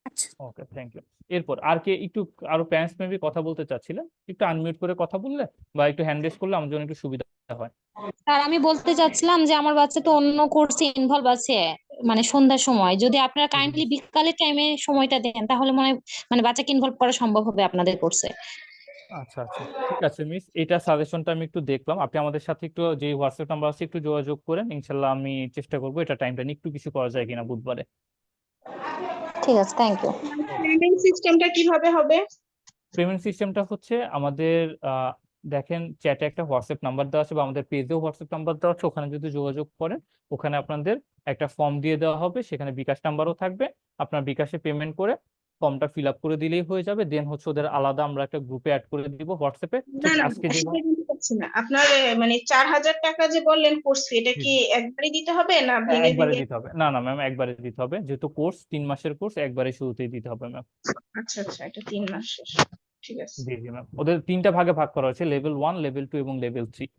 আচ্ছা ওকে থ্যাংক ইউ। এরপর আর কে একটু, আরো প্যারেন্টস মেবি কথা বলতে চাচ্ছিলেন, একটু আনমিউট করে কথা বললে বা একটু হ্যান্ড রেজ করলে আমার জন্য একটু সুবিধা হয়। স্যার আমি বলতে চাচ্ছিলাম যে আমার বাচ্চা তো অন্য কোর্সে ইনভলভ আছে, মানে সন্ধ্যার সময় যদি আপনারা কাইন্ডলি বিকালের টাইমে সময়টা দেন তাহলে মনে হয় মানে বাচ্চাকে ইনভলভ করা সম্ভব হবে আপনাদের কোর্সে। আচ্ছা আচ্ছা ঠিক আছে মিস, এটা সাজেশনটা আমি একটু দেখলাম। আপনি আমাদের সাথে একটু যে হোয়াটসঅ্যাপ নাম্বার আছে একটু যোগাযোগ করেন, ইনশাল্লাহ আমি চেষ্টা করবো এটা টাইমটা নিয়ে একটু কিছু করা যায় কিনা বুধবারে। ঠিক আছে, থ্যাংক ইউ। পেমেন্ট সিস্টেমটা কিভাবে হবে? পেমেন্ট সিস্টেমটা হচ্ছে আমাদের দেখেন চ্যাটে একটা হোয়াটসঅ্যাপ নাম্বার দেওয়া আছে বা আমাদের পেজেও হোয়াটসঅ্যাপ নাম্বার দেওয়া আছে, ওখানে যদি যোগাযোগ করেন ওখানে আপনাদের একটা ফর্ম দিয়ে দেওয়া হবে, সেখানে বিকাশ নাম্বারও থাকবে। আপনার বিকাশে পেমেন্ট করে ফর্মটা ফিল আপ করে দিলেই হয়ে যাবে। দেন হচ্ছে ওদের আলাদা আমরা একটা গ্রুপে অ্যাড করে দিব হোয়াটসঅ্যাপে। না ঠিক না আজকে যে সেটা কিন্তু পাচ্ছি না। আপনার মানে 4000 টাকা যে বললেন কোর্স ফি, এটা কি একবারই দিতে হবে না ভেঙে একবারে ভেঙে? দিতে হবে, না না ম্যাম একবারে দিতে হবে, যেহেতু কোর্স 3 মাসের কোর্স, একবারে শুরুতেই দিতে হবে ম্যাম। আচ্ছা আচ্ছা, এটা 3 মাস শেষ, ঠিক আছে। জি জি ম্যাম, ওদের 3টা ভাগে ভাগ করা হয়েছে, লেভেল 1 লেভেল 2 এবং লেভেল 3।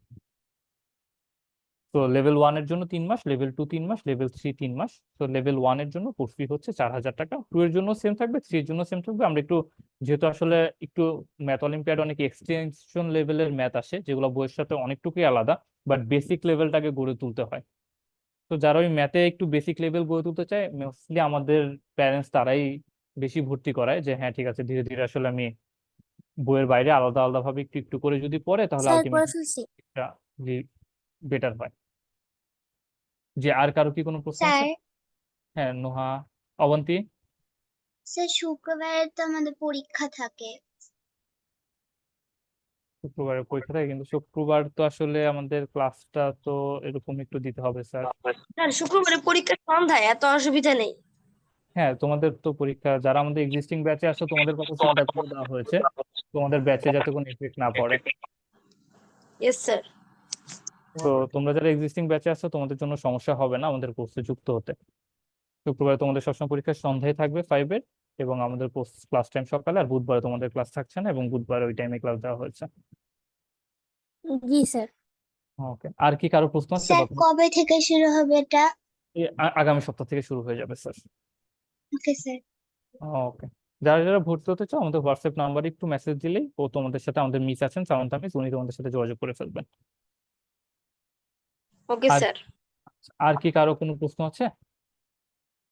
তো লেভেল 1 এর জন্য 3 মাস, লেভেল 2 3 মাস, লেভেল 3 3 মাস। তো লেভেল 1 এর জন্য কোর্স ফি হচ্ছে 4000 টাকা, 2 এর জন্য সেম থাকবে, 3 এর জন্য সেম থাকবে। আমরা একটু যেহেতু আসলে একটু ম্যাথ অলিম্পিয়াড অনেক এক্সটেনশন লেভেলের ম্যাথ আসে যেগুলো বইয়ের সাথে অনেকটুকুই আলাদা, বাট বেসিক লেভেলটাকে গড়ে তুলতে হয়। তো যারা ওই ম্যাথে একটু বেসিক লেভেল গড়ে তুলতে চায় মোস্টলি আমাদের প্যারেন্টস তারাই বেশি ভর্তি করায়, যে হ্যাঁ ঠিক আছে ধীরে ধীরে আসলে আমি বইয়ের বাইরে আলাদা আলাদা ভাবে একটু একটু করে যদি পড়ে তাহলে স্যার করে আলটিমেটলি ফেলছি। বেটার হয়। যে আর কারো কি কোনো প্রশ্ন আছে? স্যার হ্যাঁ নোহা, অবন্তী। স্যার শুক্রবারে তো আমাদের পরীক্ষা থাকে শুক্রবারের পরীক্ষা থাকে, কিন্তু শুক্রবার তো আসলে আমাদের ক্লাসটা তো এরকম একটু দিতে হবে স্যার। স্যার শুক্রবারে পরীক্ষা সন্ধ্যায়, এত অসুবিধা নেই। হ্যাঁ তোমাদের তো পরীক্ষা, যারা আমাদের এক্সিস্টিং ব্যাচে আসো তোমাদের কথা চিন্তা করে দেওয়া হয়েছে, তোমাদের ব্যাচে যাতে কোনো এফেক্ট না পড়ে। Yes sir. তো তোমরা যারা এক্সিস্টিং ব্যাচে আসো তোমাদের জন্য সমস্যা হবে না আমাদের কোর্সে যুক্ত হতে। শুক্রবারে তোমাদের সবসময় পরীক্ষা সন্ধ্যায় থাকবে 5 এর, এবং আমাদের ক্লাস টাইম সকালে, আর বুধবারে তোমাদের ক্লাস থাকছে না, এবং বুধবারে ওই টাইমে ক্লাস দেওয়া হয়েছে। জি স্যার। ওকে, আর কি কারো প্রশ্ন আছে? স্যার কবে থেকে শুরু হবে এটা আগামী সপ্তাহ থেকে শুরু হয়ে যাবে স্যার। ওকে স্যার ওকে, যারা যারা ভর্তি হতে চাও আমাদের হোয়াটসঅ্যাপ নাম্বারে একটু মেসেজ দিলেই ও তোমাদের সাথে, আমাদের মিস আছেন সামান্তা মিস, উনি তোমাদের সাথে যোগাযোগ করে ফেলবেন। ওকে আর স্যার। আর কি কারো কোনো প্রশ্ন আছে?